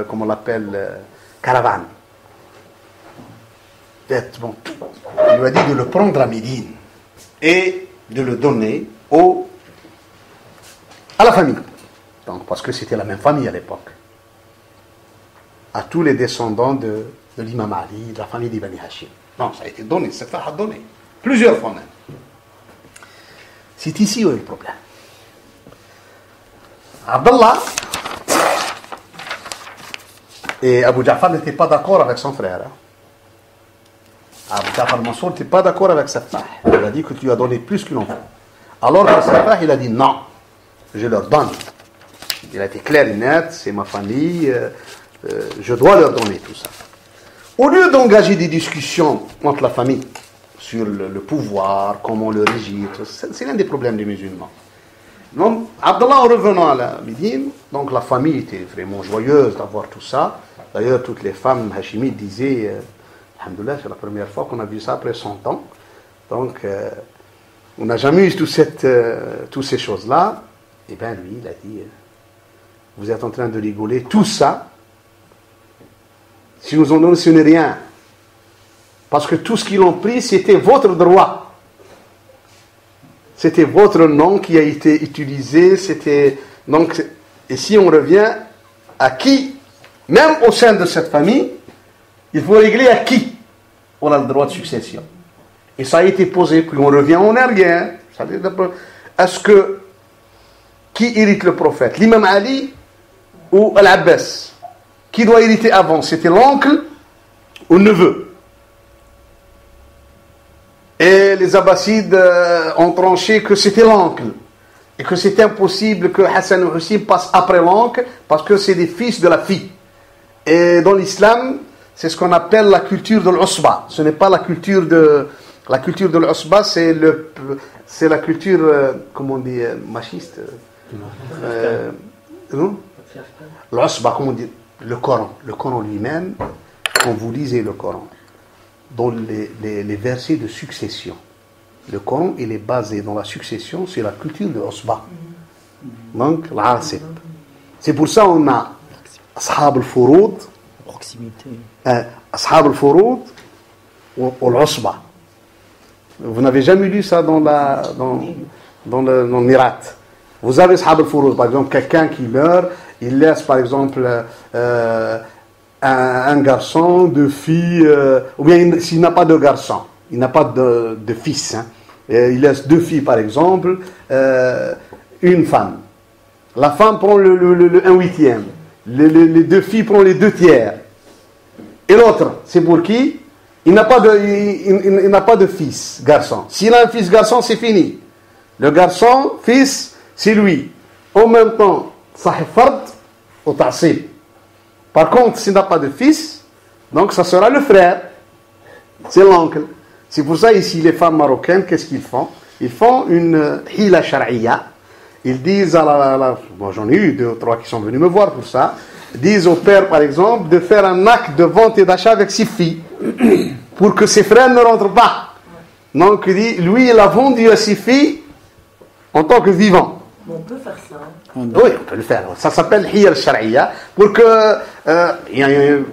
comment on l'appelle, caravane. Vêtements, tout. Il lui a dit de le prendre à Médine et de le donner à la famille. Donc, parce que c'était la même famille à l'époque. À tous les descendants de l'imam Ali, de la famille d'Ibn Hashim. Non, ça a été donné, cette fois a donné. Plusieurs fois même. C'est ici où est le problème. Abdallah et Abu Ja'far n'étaient pas d'accord avec son frère. Abu Ja'far al-Mansour n'était pas d'accord avec Saffah. Il a dit que tu lui as donné plus qu'il en faut. Alors que Saffah, il a dit non, je leur donne. Il a été clair et net, c'est ma famille, je dois leur donner tout ça. Au lieu d'engager des discussions entre la famille sur le pouvoir, comment le régir, c'est l'un des problèmes des musulmans. Donc, Abdallah, en revenant à la Médine, donc la famille était vraiment joyeuse d'avoir tout ça. D'ailleurs, toutes les femmes hachimites disaient, alhamdoulilah, c'est la première fois qu'on a vu ça après 100 ans. Donc, on n'a jamais eu toutes ces choses-là. Et bien, lui, il a dit, vous êtes en train de rigoler, tout ça, si nous en donnons, ce n'est rien. Parce que tout ce qu'ils ont pris, c'était votre droit. C'était votre nom qui a été utilisé. Donc, et si on revient à qui, même au sein de cette famille, il faut régler à qui on a le droit de succession. Et ça a été posé, puis on revient en arrière. Est-ce que qui hérite le prophète, l'imam Ali ou Al-Abbas? Qui doit hériter avant? C'était l'oncle ou le neveu? Et les Abbassides ont tranché que c'était l'oncle. Et que c'est impossible que Hassan et Hussein passent après l'oncle parce que c'est des fils de la fille. Et dans l'islam, c'est ce qu'on appelle la culture de l'Usba. Ce n'est pas la culture de... La culture de l'Usba, c'est la culture, comment on dit, machiste. Non? L'Usba, comment on dit? Le Coran. Le Coran lui-même, quand vous lisez le Coran, dans les versets de succession, le Coran, il est basé dans la succession, c'est la culture de Usba. Donc, l'Asib. C'est pour ça qu'on a Ashab al-Furud, proximité. Ashab al-Furud ou l'Usba. Vous n'avez jamais lu ça dans le Mirat. Vous avez Ashab al-Furud, par exemple, quelqu'un qui meurt, il laisse par exemple un garçon, deux filles, ou bien s'il n'a pas de garçon, il n'a pas de fils, hein. Il laisse deux filles par exemple, une femme. La femme prend le 1/8, les deux filles prennent les 2/3. Et l'autre, c'est pour qui? Il n'a pas de fils garçon. S'il a un fils garçon, c'est fini. Le garçon, fils, c'est lui. En même temps, sahib fard ou ta'sib. Par contre, s'il n'a pas de fils, donc ça sera le frère. C'est l'oncle. C'est pour ça ici, les femmes marocaines, qu'est-ce qu'ils font? Ils font une hila shar'iyya. Ils disent bon, j'en ai eu 2 ou 3 qui sont venus me voir pour ça. Ils disent au père, par exemple, de faire un acte de vente et d'achat avec ses filles pour que ses frères ne rentrent pas. Donc, il dit, lui, il a vendu à ses filles en tant que vivant. On peut faire ça. Oui, on peut le faire. Ça s'appelle hiyar shar'iyya. Pour que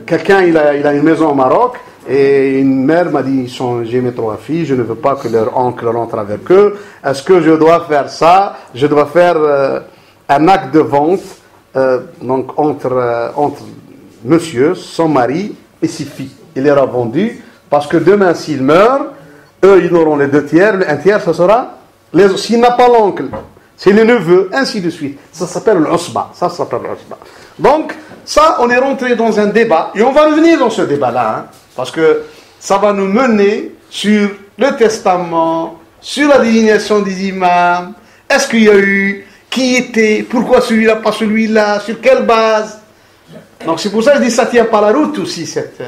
quelqu'un, il a une maison au Maroc et une mère m'a dit, j'ai mes 3 filles, je ne veux pas que leur oncle rentre avec eux. Est-ce que je dois faire ça? Je dois faire un acte de vente donc entre monsieur, son mari et ses filles. Il les a vendus parce que demain, s'il meurt, eux, ils auront les 2/3, le 1/3, ça sera s'il n'a pas l'oncle. C'est le neveu, ainsi de suite. Ça s'appelle l'Usba. Donc, ça, on est rentré dans un débat. Et on va revenir dans ce débat-là. Hein, parce que ça va nous mener sur le testament, sur la désignation des imams. Est-ce qu'il y a eu? Qui était? Pourquoi celui-là, pas celui-là? Sur quelle base? Donc, c'est pour ça que je dis que ça ne tient pas la route aussi, cette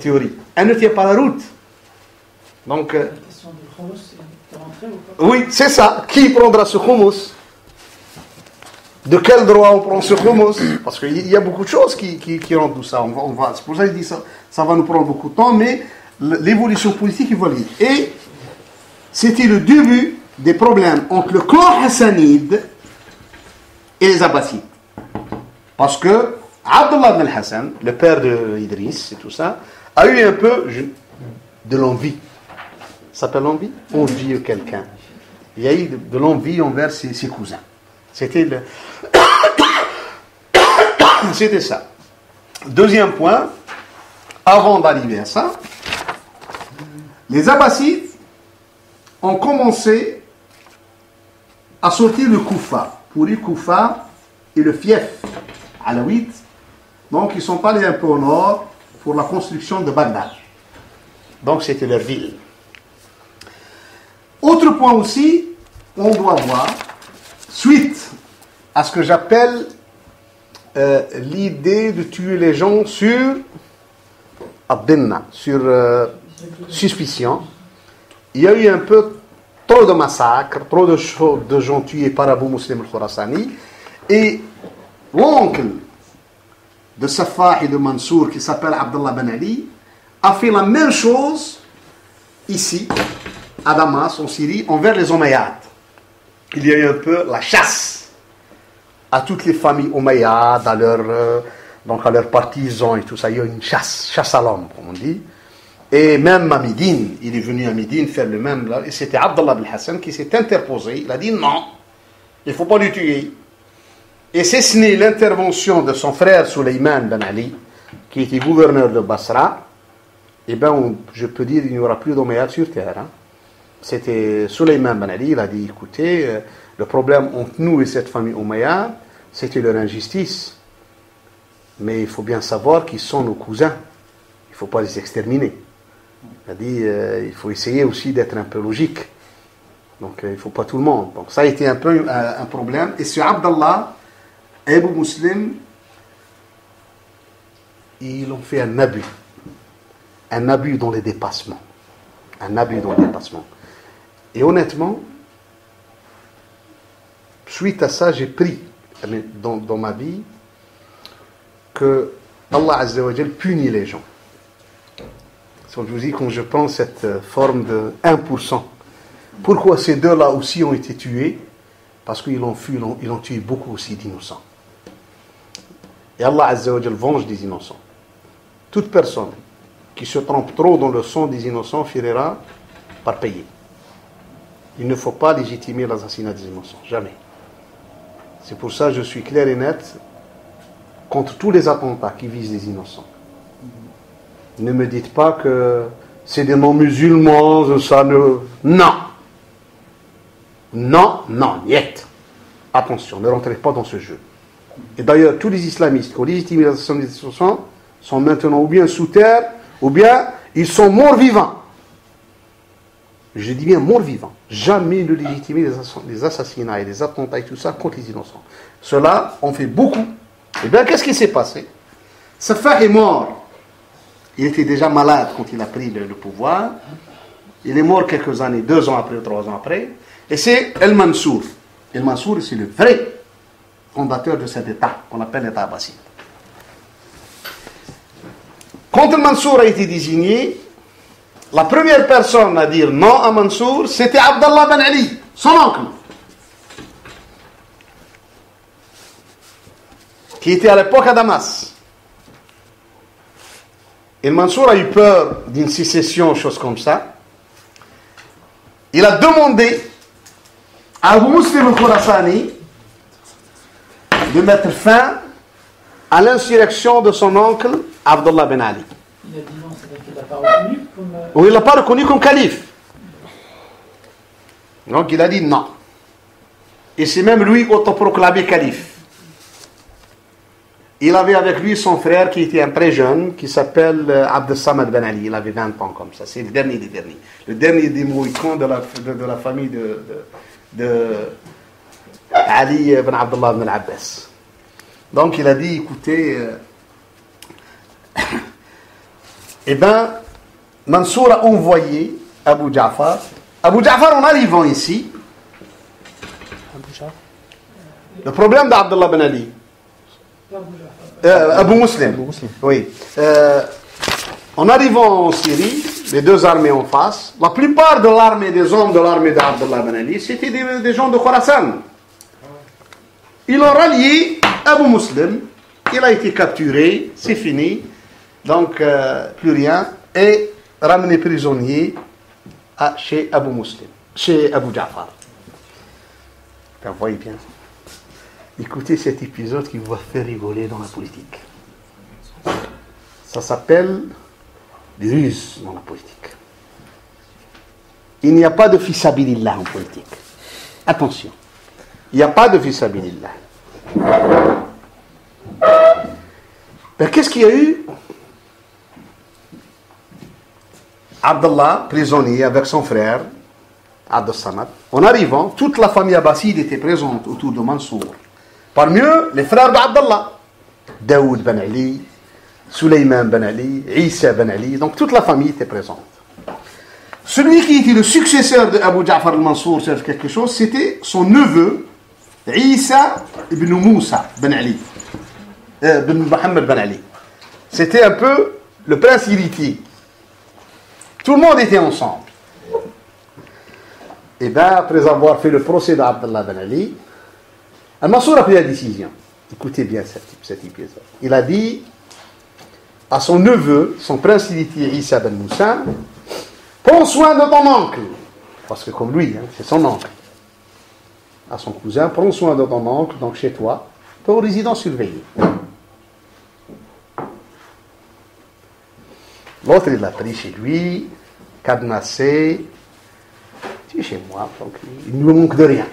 théorie. Elle ne tient pas la route. Donc... La question du khumous, c'est rentré ou pas? Oui, c'est ça. Qui prendra ce khumous? De quel droit on prend ce khumous? Parce qu'il y a beaucoup de choses qui rendent tout ça. C'est pour ça que je dis ça. Ça va nous prendre beaucoup de temps, mais l'évolution politique, il va vite. Et c'était le début des problèmes entre le clan hassanide et les Abbassides. Parce que Abdullah ibn al-Hassan, le père de Idriss et tout ça, a eu un peu de l'envie. Ça s'appelle l'envie? Envie de quelqu'un. Il y a eu de l'envie envers ses cousins. C'était ça. Deuxième point, avant d'arriver à ça, les Abbassides ont commencé à sortir le Koufa. Pour le Koufa et le fief alaouite. Donc ils sont allés un peu au nord pour la construction de Bagdad. Donc c'était leur ville. Autre point aussi, on doit voir, suite à ce que j'appelle l'idée de tuer les gens sur Abdinna, sur suspicion, il y a eu un peu trop de massacres, trop de gens tués par Abu Muslim al-Khurasani, et l'oncle de Safah et de Mansour, qui s'appelle Abdullah Ben Ali, a fait la même chose ici, à Damas, en Syrie, envers les Omeyyades. Il y a eu un peu la chasse à toutes les familles Omeyyades, donc à leurs partisans et tout ça. Il y a eu une chasse à l'homme, comme on dit. Et même à Médine, il est venu à Médine faire le même. Et c'était Abdullah bin Hassan qui s'est interposé. Il a dit non, il ne faut pas le tuer. Et c'est ce n'est l'intervention de son frère Sulayman Ben Ali, qui était gouverneur de Basra. Eh bien, je peux dire qu'il n'y aura plus d'Omeyyades sur terre. Hein. C'était Sulayman Ben Ali, il a dit, écoutez, le problème entre nous et cette famille Omeyyade, c'était leur injustice. Mais il faut bien savoir qu'ils sont nos cousins. Il ne faut pas les exterminer. Il a dit, il faut essayer aussi d'être un peu logique. Donc, il ne faut pas tout le monde. Donc, ça a été un peu un problème. Et sur Abdallah, Abu Muslim, ils ont fait un abus. Un abus dans les dépassements. Un abus dans les dépassements. Et honnêtement, suite à ça, j'ai pris dans ma vie que Allah Azza wa Jal punit les gens. Je vous dis, quand je prends cette forme de 1%, pourquoi ces deux-là aussi ont été tués? Parce qu'ils ont tué beaucoup aussi d'innocents. Et Allah Azza wa Jal venge des innocents. Toute personne qui se trompe trop dans le sang des innocents finira par payer. Il ne faut pas légitimer l'assassinat des innocents, jamais. C'est pour ça que je suis clair et net contre tous les attentats qui visent les innocents. Ne me dites pas que c'est des non-musulmans, ça ne... Non. Non, non, niet. Attention, ne rentrez pas dans ce jeu. Et d'ailleurs, tous les islamistes qui ont légitimé l'assassinat des innocents sont maintenant ou bien sous terre, ou bien ils sont morts vivants. Je dis bien morts vivants. Jamais ne légitimer les assassinats et les attentats et tout ça contre les innocents. Cela, on fait beaucoup. Et bien, qu'est-ce qui s'est passé? Safah est mort. Il était déjà malade quand il a pris le pouvoir. Il est mort quelques années, 2 ans après ou 3 ans après. Et c'est El-Mansour. El-Mansour, c'est le vrai fondateur de cet État, qu'on appelle l'État abbasside. Quand El-Mansour a été désigné, la première personne à dire non à Mansour, c'était Abdallah Ben Ali, son oncle, qui était à l'époque à Damas. Et Mansour a eu peur d'une sécession, chose comme ça. Il a demandé à Abu Muslim al-Khurasani de mettre fin à l'insurrection de son oncle Abdullah Ben Ali. Il a dit non, c'est-à-dire qu'il ne l'a pas reconnu comme... Oui, il ne l'a pas reconnu comme calife. Donc il a dit non. Et c'est même lui autoproclamé calife. Il avait avec lui son frère qui était un très jeune, qui s'appelle Abd Samad Ben Ali. Il avait 20 ans comme ça. C'est le dernier des derniers. Le dernier des Mohicans de la famille de Ali Ben Abdullah Ben Abbas. Donc il a dit, écoutez, eh bien, Mansour a envoyé Abu Ja'far. Abu Ja'far, en arrivant ici, le problème d'Abdullah Ben Ali, Abu Muslim. Oui. En arrivant en Syrie, les deux armées en face, la plupart de l'armée, des hommes de l'armée d'Abdullah Ben Ali, c'était des gens de Khorasan. ils ont rallié Abu Muslim. Il a été capturé, c'est fini. Donc, plus rien. Et ramené prisonnier chez Abu Muslim, chez Abu Ja'far. Vous voyez bien. Écoutez cet épisode qui vous faire rigoler dans la politique. Ça s'appelle des ruses dans la politique. Il n'y a pas de fisabilillah en politique. Attention. Il n'y a pas de fisabilillah. Ben, qu'est-ce qu'il y a eu? Abdallah, prisonnier avec son frère, Abd Samad. En arrivant, toute la famille abbasside était présente autour de Mansour. Parmi eux, les frères d'Abdallah. Daoud ben Ali, Sulayman ben Ali, Isa ben Ali. Donc toute la famille était présente. Celui qui était le successeur de Abu Ja'far al-Mansour, c'est quelque chose, c'était son neveu, Isa ibn Moussa ben Ali. Ben Mohammed ben Ali. C'était un peu le prince héritier. Tout le monde était ensemble. Et bien, après avoir fait le procès d'Abdallah ben Ali, Al-Mansour a pris la décision. Écoutez bien cet épisode. Il a dit à son neveu, son prince héritier Isa ben Moussa, prends soin de ton oncle. Parce que comme lui, c'est son oncle. À son cousin, prends soin de ton oncle, donc chez toi, ton résident surveillé. L'autre, il l'a pris chez lui, cadenassé. Tu es chez moi, donc il ne lui manque de rien.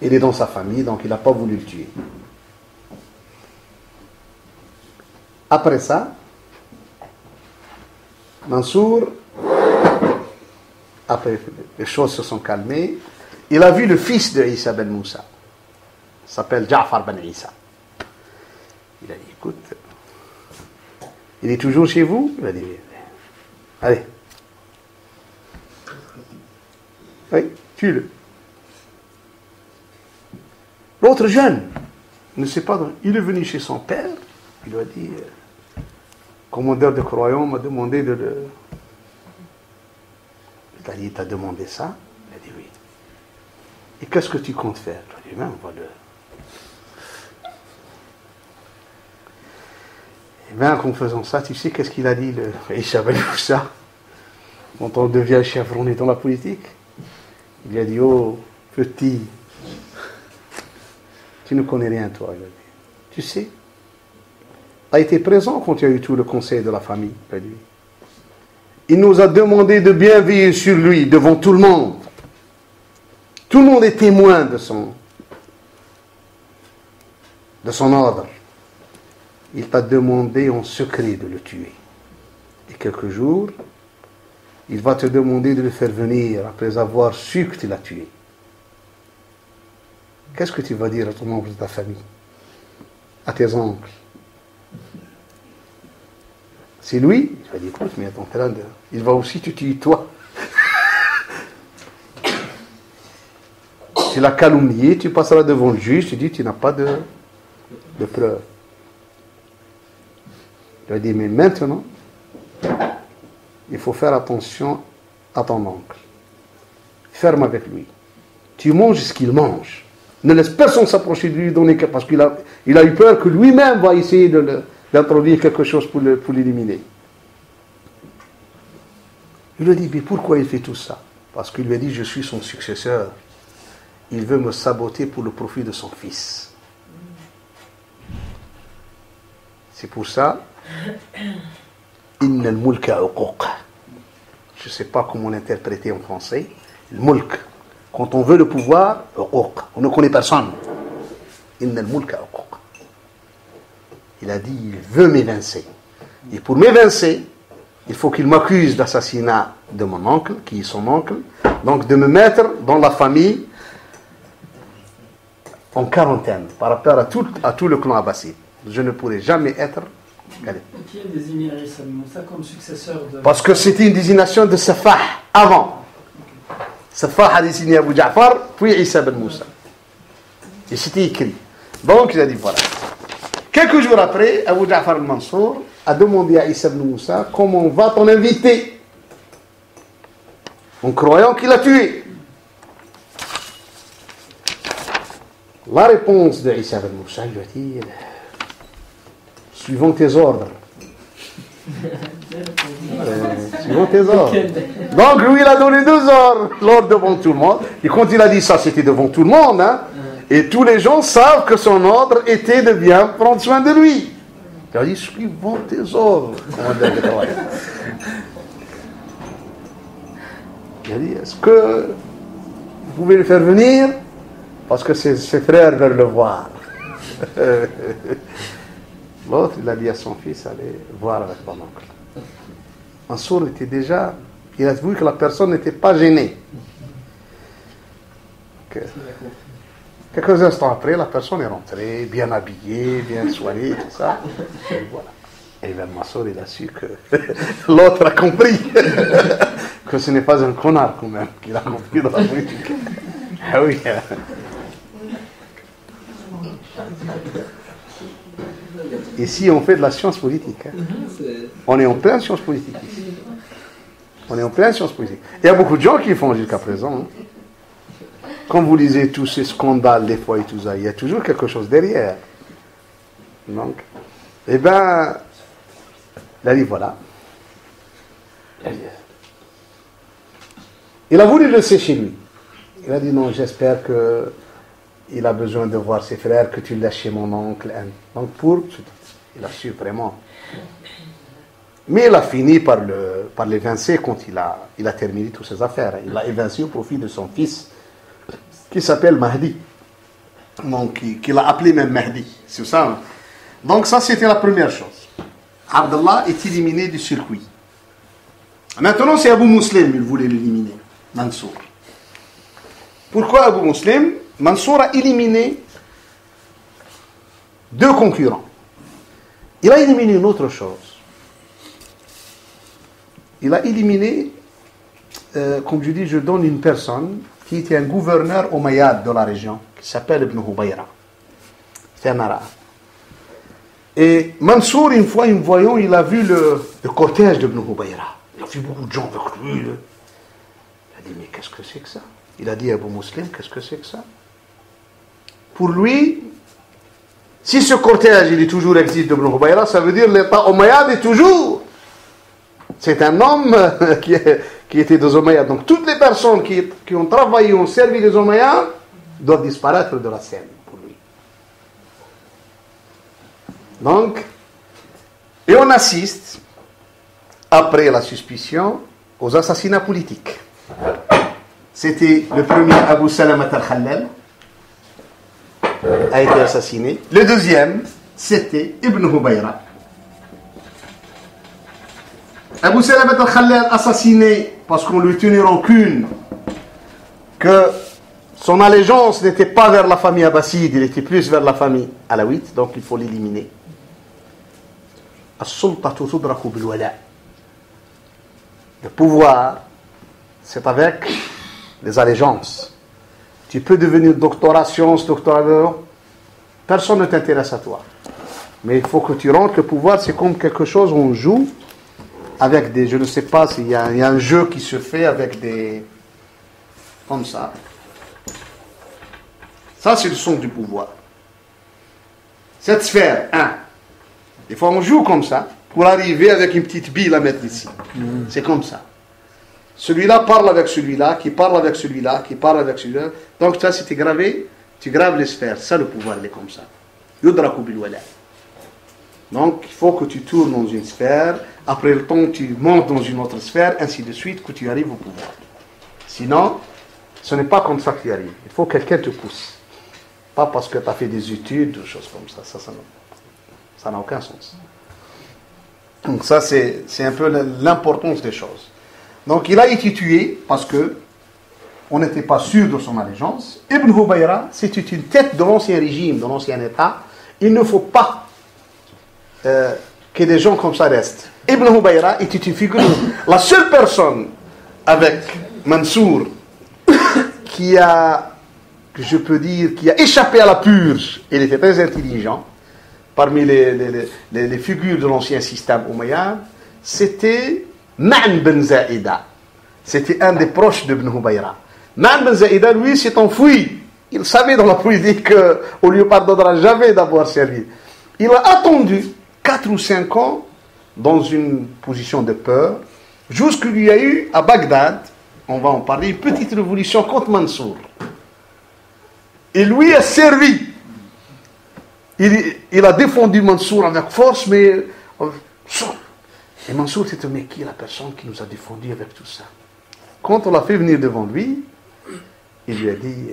Il est dans sa famille, donc il n'a pas voulu le tuer. Après ça, Mansour, après les choses se sont calmées, il a vu le fils de Isa ben Moussa. Il s'appelle Ja'far ben Isa. Il a dit, écoute, il est toujours chez vous? Il a dit, allez. Oui, tue-le. L'autre jeune, ne sait pas, il est venu chez son père, il lui a dit, commandeur de croyants m'a demandé de le... Il t'a demandé ça? Il a dit oui. Et qu'est-ce que tu comptes faire? Il a dit, on va le... Et bien, en faisant ça, tu sais qu'est-ce qu'il a dit, le Isha ben Moussa, quand on devient chevronné dans la politique? Il a dit, oh, petit, tu ne connais rien, toi. Il a dit, tu sais, tu as été présent quand il y a eu tout le conseil de la famille. Il a dit, il nous a demandé de bien veiller sur lui devant tout le monde. Tout le monde est témoin de son ordre. Il t'a demandé en secret de le tuer. Et quelques jours, il va te demander de le faire venir après avoir su que tu l'as tué. Qu'est-ce que tu vas dire à ton membre de ta famille? À tes oncles? C'est lui? Il va dire, écoute, mais attends, il va aussi te tuer toi. Tu l'as calomnié, tu passeras devant le juge, tu dis, tu n'as pas de preuve. Il a dit, mais maintenant, il faut faire attention à ton oncle. Ferme avec lui. Tu manges ce qu'il mange. Ne laisse personne s'approcher de lui, donner, parce qu'il a eu peur que lui-même va essayer d'introduire quelque chose pour l'éliminer. Il lui a dit, mais pourquoi il fait tout ça? Parce qu'il lui a dit, je suis son successeur. Il veut me saboter pour le profit de son fils. C'est pour ça, Inna al-mulka uquq. Je ne sais pas comment l'interpréter en français. Le mulk. Quand on veut le pouvoir, uquq. On ne connaît personne. Inna al-mulka uquq. Il a dit, il veut m'évincer. Et pour m'évincer, il faut qu'il m'accuse d'assassinat de mon oncle, qui est son oncle. Donc de me mettre dans la famille en quarantaine par rapport à tout le clan abbasside. Je ne pourrai jamais être... Qui a désigné Isa ben Moussa comme successeur de... Parce que c'était une désignation de Safah avant. Safah a désigné Abu Ja'far, puis Isa ben Moussa. Et c'était écrit. Donc il a dit voilà. Quelques jours après, Abu Ja'far al-Mansour a demandé à Isa ben Moussa comment va ton invité, en croyant qu'il l'a tué. La réponse de Issa ibn Moussa lui a dit suivant tes ordres. Suivant tes ordres. Donc lui, il a donné 2 ordres. L'ordre devant tout le monde. Et quand il a dit ça, c'était devant tout le monde. Hein? Et tous les gens savent que son ordre était de bien prendre soin de lui. Il a dit suivant tes ordres. Il a dit est-ce que vous pouvez le faire venir? Parce que ses frères veulent le voir. L'autre, il a dit à son fils, allez voir avec ton oncle. Mansour était déjà, il a vu que la personne n'était pas gênée. Quelques instants après, la personne est rentrée, bien habillée, bien soignée, tout ça. Et voilà. Et Ben Mansour, il a su que l'autre a compris que ce n'est pas un connard quand même, qu'il a compris dans la politique. Ah oui. Ici, on fait de la science politique. Hein. On est en pleine science politique ici. On est en pleine science politique. Il y a beaucoup de gens qui le font jusqu'à présent. Hein. Quand vous lisez tous ces scandales, des fois et tout ça, il y a toujours quelque chose derrière. Donc, eh bien, il a dit voilà. Il a voulu le laisser chez lui. Il a dit non, j'espère qu'il a besoin de voir ses frères, que tu le laisses chez mon oncle. Donc il a su vraiment. Mais il a fini par l'évincer quand il a terminé toutes ses affaires. Il l'a évincé au profit de son fils, qui s'appelle Mahdi. Donc, qu'il a appelé même Mahdi. C'est ça. Donc ça, c'était la première chose. Abdallah est éliminé du circuit. Maintenant, c'est Abu Muslim, il voulait l'éliminer. Mansour. Pourquoi Abu Muslim? Mansour a éliminé 2 concurrents. Il a éliminé une autre chose. Il a éliminé, comme je dis, je donne une personne qui était un gouverneur omeyyade de la région, qui s'appelle Ibn Hubayra. C'est un arabe. Et Mansour, une fois, en voyant, il a vu le cortège d'Ibn Hubayra. Il a vu beaucoup de gens avec lui. Il a dit, mais qu'est-ce que c'est que ça? Il a dit à Abu Muslim, qu'est-ce que c'est que ça? Pour lui, si ce cortège, il est toujours existe d'Ibn Hubayra, ça veut dire l'État omeyyade est toujours. C'est un homme qui était des Omeyyades. Donc toutes les personnes qui ont travaillé, ont servi les Omeyyades, doivent disparaître de la scène pour lui. Donc, et on assiste, après la suspicion, aux assassinats politiques. C'était le premier Abu Salamat al-Khallal, a été assassiné. Le deuxième, c'était Ibn Hubayra. Abu Salamat al-Khallal assassiné parce qu'on lui tenait rancune que son allégeance n'était pas vers la famille abbasside, il était plus vers la famille alawite, donc il faut l'éliminer. As-sultatu tudraku bil-wala. Le pouvoir, c'est avec les allégeances. Tu peux devenir doctorat sciences, doctorat... Personne ne t'intéresse à toi. Mais il faut que tu rentres, le pouvoir, c'est comme quelque chose où on joue avec des... Je ne sais pas s'il y a un jeu qui se fait avec des... Comme ça. Ça, c'est le son du pouvoir. Cette sphère, des fois, on joue comme ça pour arriver avec une petite bille à mettre ici. C'est comme ça. Celui-là parle avec celui-là, qui parle avec celui-là, qui parle avec celui-là. Donc, ça, c'était gravé. Tu graves les sphères. Ça, le pouvoir, il est comme ça. Yudraku bil wala. Donc, il faut que tu tournes dans une sphère. Après le temps, tu montes dans une autre sphère, ainsi de suite, que tu arrives au pouvoir. Sinon, ce n'est pas comme ça que tu arrives. Il faut que quelqu'un te pousse. Pas parce que tu as fait des études, des choses comme ça. Ça n'a aucun sens. Donc ça, c'est un peu l'importance des choses. Donc il a été tué parce que on n'était pas sûr de son allégeance. Ibn Hubayra, c'était une tête de l'ancien régime, de l'ancien État. Il ne faut pas que des gens comme ça restent. Ibn Hubayra était une figure, la seule personne avec Mansour qui a, que je peux dire, qui a échappé à la purge. Il était très intelligent. Parmi les figures de l'ancien système omeyyade, c'était Ma'an ben Zaïda. C'était un des proches d'Ibn Hubayra. Ma'an ben Zaïda, lui, s'est enfui Il savait dans la politique qu'on ne lui pardonnera jamais d'avoir servi. Il a attendu 4 ou 5 ans dans une position de peur, jusqu'il y a eu à Bagdad, on va en parler, une petite révolution contre Mansour. Et lui a servi. Il a défendu Mansour avec force, mais... Et Mansour s'est dit, mais qui est la personne qui nous a défendu avec tout ça? Quand on l'a fait venir devant lui, il lui a dit,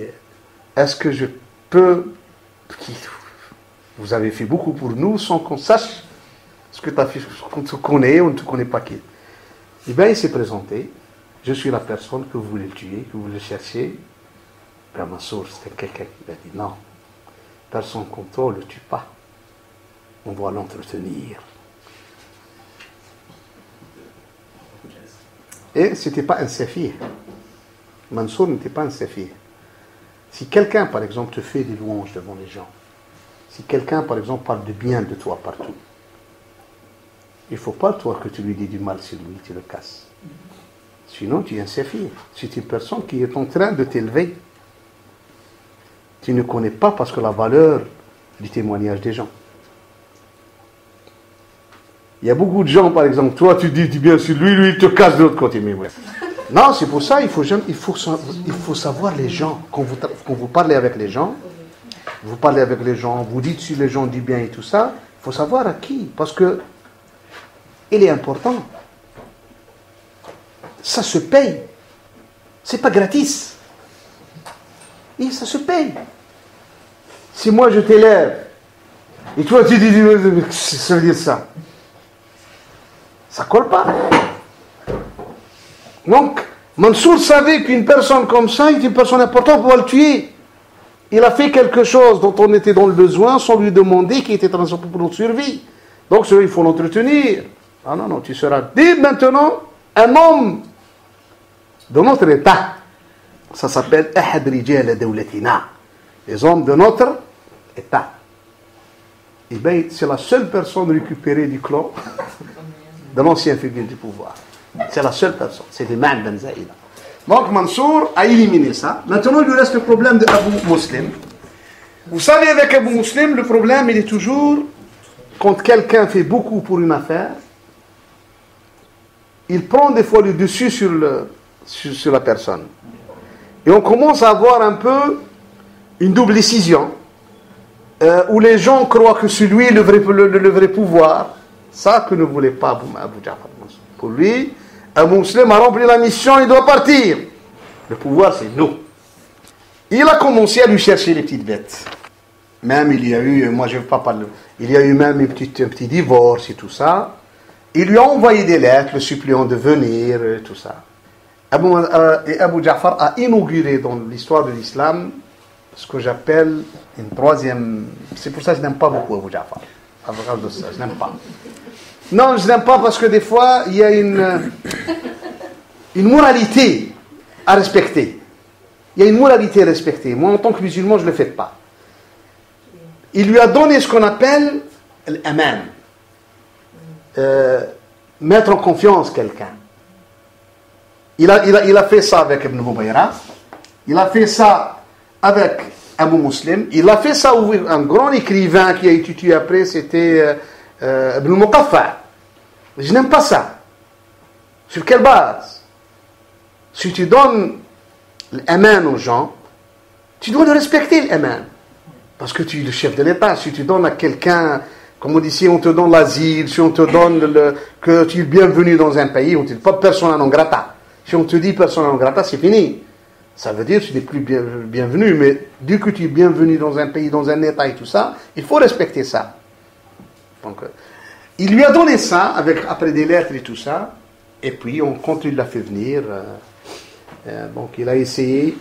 est-ce que je peux... Vous avez fait beaucoup pour nous sans qu'on sache ce que tu as fait, qu'on te connaît ou on ne te connaît pas qui. Eh bien, il s'est présenté. Je suis la personne que vous voulez tuer, que vous voulez chercher. Ben, Mansour, c'était quelqu'un qui a dit non. Personne comme toi, on ne le tue pas. On doit l'entretenir. Et ce n'était pas un séfir. Mansour n'était pas un séfir. Si quelqu'un, par exemple, te fait des louanges devant les gens, si quelqu'un, par exemple, parle de bien de toi partout, il ne faut pas, toi, que tu lui dis du mal sur lui, tu le casses. Sinon, tu es un séfir. C'est une personne qui est en train de t'élever. Tu ne connais pas parce que la valeur du témoignage des gens. Il y a beaucoup de gens, par exemple, toi, tu dis du bien sur lui, lui, il te casse de l'autre côté. Mais ouais. Non, c'est pour ça, il faut savoir les gens. Quand vous parlez avec les gens, vous parlez avec les gens, vous dites sur les gens du bien et tout ça, il faut savoir à qui. Parce que il est important. Ça se paye. C'est pas gratis. Et ça se paye. Si moi je t'élève, et toi tu dis, ça veut dire ça. Ça colle pas. Donc, Mansour savait qu'une personne comme ça est une personne importante pour le tuer. Il a fait quelque chose dont on était dans le besoin sans lui demander qui était transporté pour notre survie. Donc, il faut l'entretenir. Ah non, non, tu seras dès maintenant un homme de notre état. Ça s'appelle Ahad Rijal Dawlatina. Les hommes de notre état. Et bien, c'est la seule personne récupérée du clan de l'ancien figure du pouvoir. C'est la seule personne. C'est l'imam Ben Zaïda. Donc Mansour a éliminé ça. Maintenant, il lui reste le problème de Abu Muslim. Vous savez, avec Abu Muslim, le problème, il est toujours quand quelqu'un fait beaucoup pour une affaire, il prend des fois le dessus sur la personne. Et on commence à avoir un peu une double décision, où les gens croient que c'est lui le vrai pouvoir. Ça que ne voulait pas Abu Ja'far Mansour. Pour lui, un musulman a rempli la mission, il doit partir. Le pouvoir, c'est nous. Il a commencé à lui chercher les petites bêtes. Même il y a eu, moi je ne veux pas parler, il y a eu même un petit divorce et tout ça. Il lui a envoyé des lettres, le suppliant de venir, et tout ça. Et Abu Ja'far a inauguré dans l'histoire de l'islam ce que j'appelle une troisième... C'est pour ça que je n'aime pas beaucoup Abu Ja'far. À cause de ça, je n'aime pas. Non, je n'aime pas parce que des fois, il y a une moralité à respecter. Il y a une moralité à respecter. Moi, en tant que musulman, je ne le fais pas. Il lui a donné ce qu'on appelle l'aman. Mettre en confiance quelqu'un. Il a fait ça avec Ibn Hubayra. Il a fait ça avec Abu Muslim. Il a fait ça avec un grand écrivain qui a été tué après, c'était Ibn Muqaffa. Je n'aime pas ça. Sur quelle base? Si tu donnes l'aman aux gens, tu dois le respecter, l'aman. Parce que tu es le chef de l'État. Si tu donnes à quelqu'un, comme on dit, si on te donne l'asile, si on te donne que tu es bienvenu dans un pays, on ne dit pas persona non grata. Si on te dit persona non grata, c'est fini. Ça veut dire que tu n'es plus bienvenu. Mais dès que tu es bienvenu dans un pays, dans un État et tout ça, il faut respecter ça. Donc, il lui a donné ça, après des lettres et tout ça. Et puis, quand il l'a fait venir, donc il a essayé,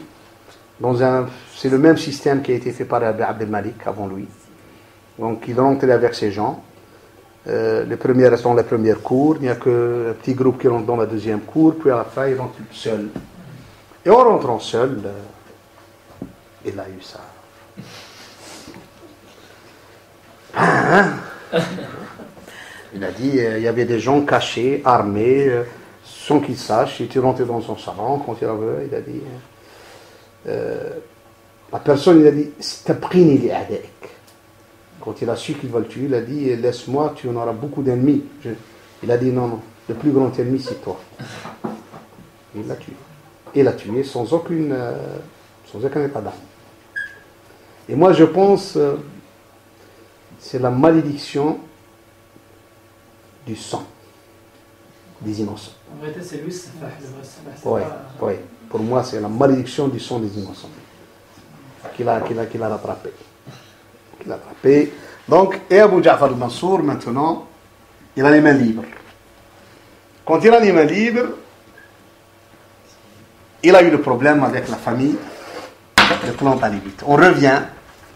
c'est le même système qui a été fait par Abdel Malik avant lui. Donc il rentrait avec ses gens. Les premiers restent dans la première cour, il n'y a qu'un petit groupe qui rentre dans la deuxième cour, puis à la fin, ils rentrent seuls. Et en rentrant seul, il a eu ça. Il a dit, il y avait des gens cachés, armés, sans qu'ils sachent. Il était rentré dans son salon, quand il a dit, La personne, il a dit, Stabqini li a'da'ik. Quand il a su qu'il va le tuer, il a dit, laisse-moi, tu en auras beaucoup d'ennemis. Il a dit, non, non, le plus grand ennemi, c'est toi. Il l'a tué. Il l'a tué sans aucun état d'âme. Et moi, je pense, c'est la malédiction du sang des innocents. En réalité, c'est lui, c'est Oui, oui. Pour moi, c'est la malédiction du sang des innocents qu'il a rattrapé. Donc, et Abu Ja'far al-Mansour, maintenant, il a les mains libres. Quand il a les mains libres, il a eu le problème avec la famille de clan talibite. On revient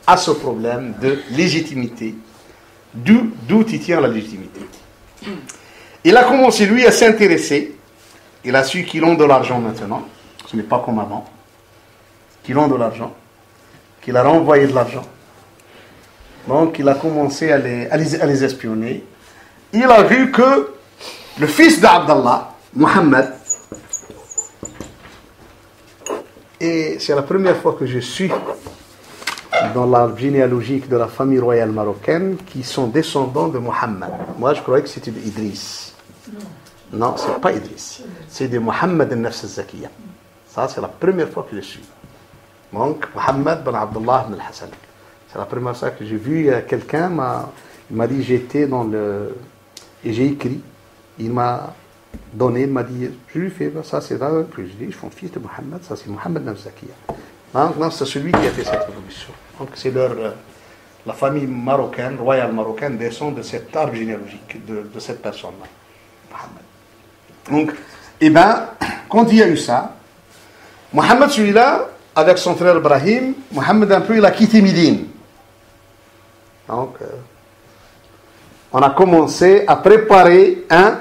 à ce problème de légitimité. D'où il tient la légitimité. Il a commencé, lui, à s'intéresser. Il a su qu'ils ont de l'argent maintenant. Ce n'est pas comme avant. Qu'ils ont de l'argent. Qu'il a renvoyé de l'argent. Donc, il a commencé à les espionner. Il a vu que le fils d'Abdallah, Mohammed, et c'est la première fois que je suis dans l'arbre généalogique de la famille royale marocaine qui sont descendants de Mohammed. Moi, je croyais que c'était d'Idriss. Non, ce n'est pas Idriss. C'est de Mohammed al-Nafs al-Zakiyya. Ça, c'est la première fois que je suis. Donc, Mohammed ben Abdullah ben al-Hassan. C'est la première fois que j'ai vu quelqu'un, il m'a dit, j'étais dans le... Et j'ai écrit. Il m'a donné, il m'a dit, je lui fais, ça c'est là, puis je dis, je suis fils de Mohammed, ça c'est Mohammed al-Nafs al-Zakiyya. Donc, c'est celui qui a fait cette révolution. Donc, c'est la famille marocaine, royale marocaine, descend de cet arbre généalogique, de cette personne-là, Mohammed. Donc, eh bien, quand il y a eu ça, Mohammed, celui-là, avec son frère Ibrahim, Mohammed, un peu, il a quitté Médine. Donc, on a commencé à préparer un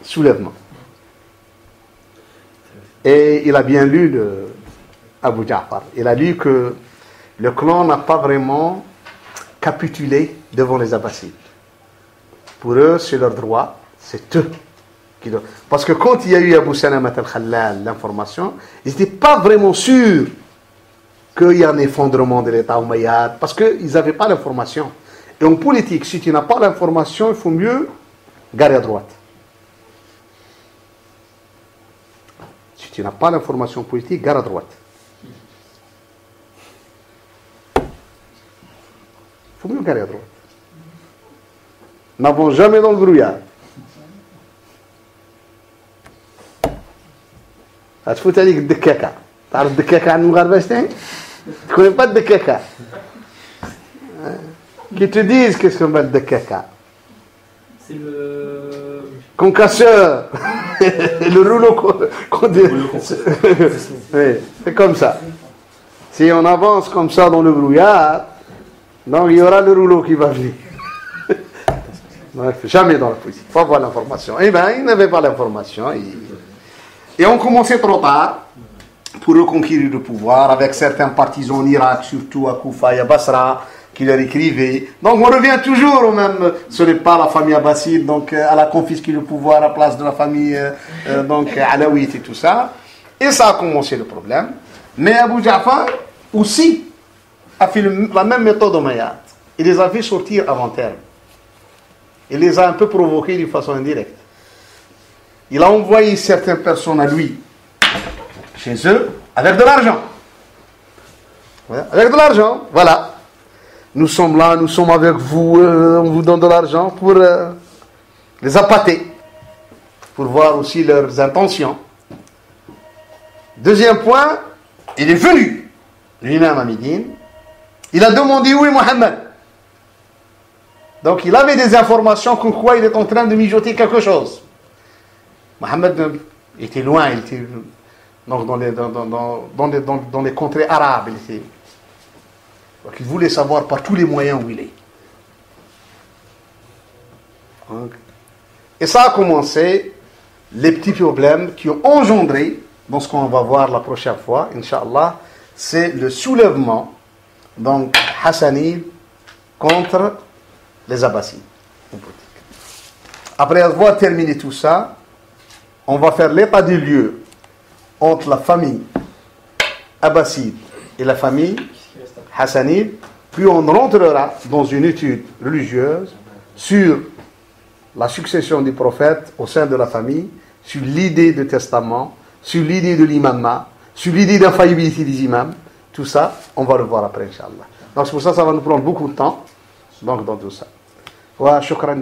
soulèvement. Et il a bien lu Abu Ja'far. Il a lu que le clan n'a pas vraiment capitulé devant les Abbassides. Pour eux, c'est leur droit, c'est eux qui doivent. Parce que quand il y a eu Abu Salamat al-Khallal, l'information, ils n'étaient pas vraiment sûrs qu'il y a un effondrement de l'État Umayyad, parce qu'ils n'avaient pas l'information. Et en politique, si tu n'as pas l'information, il faut mieux garer à droite. Si tu n'as pas l'information politique, gare à droite. Il faut mieux garer à droite. N'avons jamais dans le brouillard. هتفوت عليك الدكاكة. تعرف الدكاكة عند المغاربة شتين؟ تكون pas de الدكاكة. Qui te disent qu'est-ce qu'on va le dakaka. C'est le concasseur. Le rouleau qu'on dit. Oui, c'est comme ça. Si on avance comme ça dans le brouillard, donc il y aura le rouleau qui va venir. Jamais dans la politique. Il faut avoir l'information. Eh bien, ils n'avaient pas l'information. Et on commençait trop tard pour reconquérir le pouvoir avec certains partisans en Irak, surtout à Koufa et à Basra, qui leur écrivaient. Donc on revient toujours au même, ce n'est pas la famille abbasside, donc elle a confisqué le pouvoir à la place de la famille donc alawite et tout ça. Et ça a commencé le problème. Mais Abu Ja'far aussi a fait la même méthode au Mayat. Il les a fait sortir avant terme. Il les a un peu provoqués d'une façon indirecte. Il a envoyé certaines personnes à lui, chez eux, avec de l'argent. Avec de l'argent, voilà. Nous sommes là, nous sommes avec vous, on vous donne de l'argent pour les appâter, pour voir aussi leurs intentions. Deuxième point, il est venu, lui-même à Médine, il a demandé où est Mohammed. Donc il avait des informations comme quoi il est en train de mijoter quelque chose. Mohammed était loin, il était donc dans les contrées arabes. Donc il voulait savoir par tous les moyens où il est. Donc, et ça a commencé les petits problèmes qui ont engendré, dans ce qu'on va voir la prochaine fois, Inch'Allah, c'est le soulèvement donc hassanide contre les Abbassides. Après avoir terminé tout ça, on va faire l'état des lieux entre la famille abbasside et la famille hassanide, plus on rentrera dans une étude religieuse sur la succession du prophète au sein de la famille, sur l'idée de testament, sur l'idée de l'imammat, sur l'idée d'infaillibilité des imams. Tout ça, on va le voir après, Inch'Allah. Donc c'est pour ça que ça va nous prendre beaucoup de temps, donc dans tout ça. Wa shukran.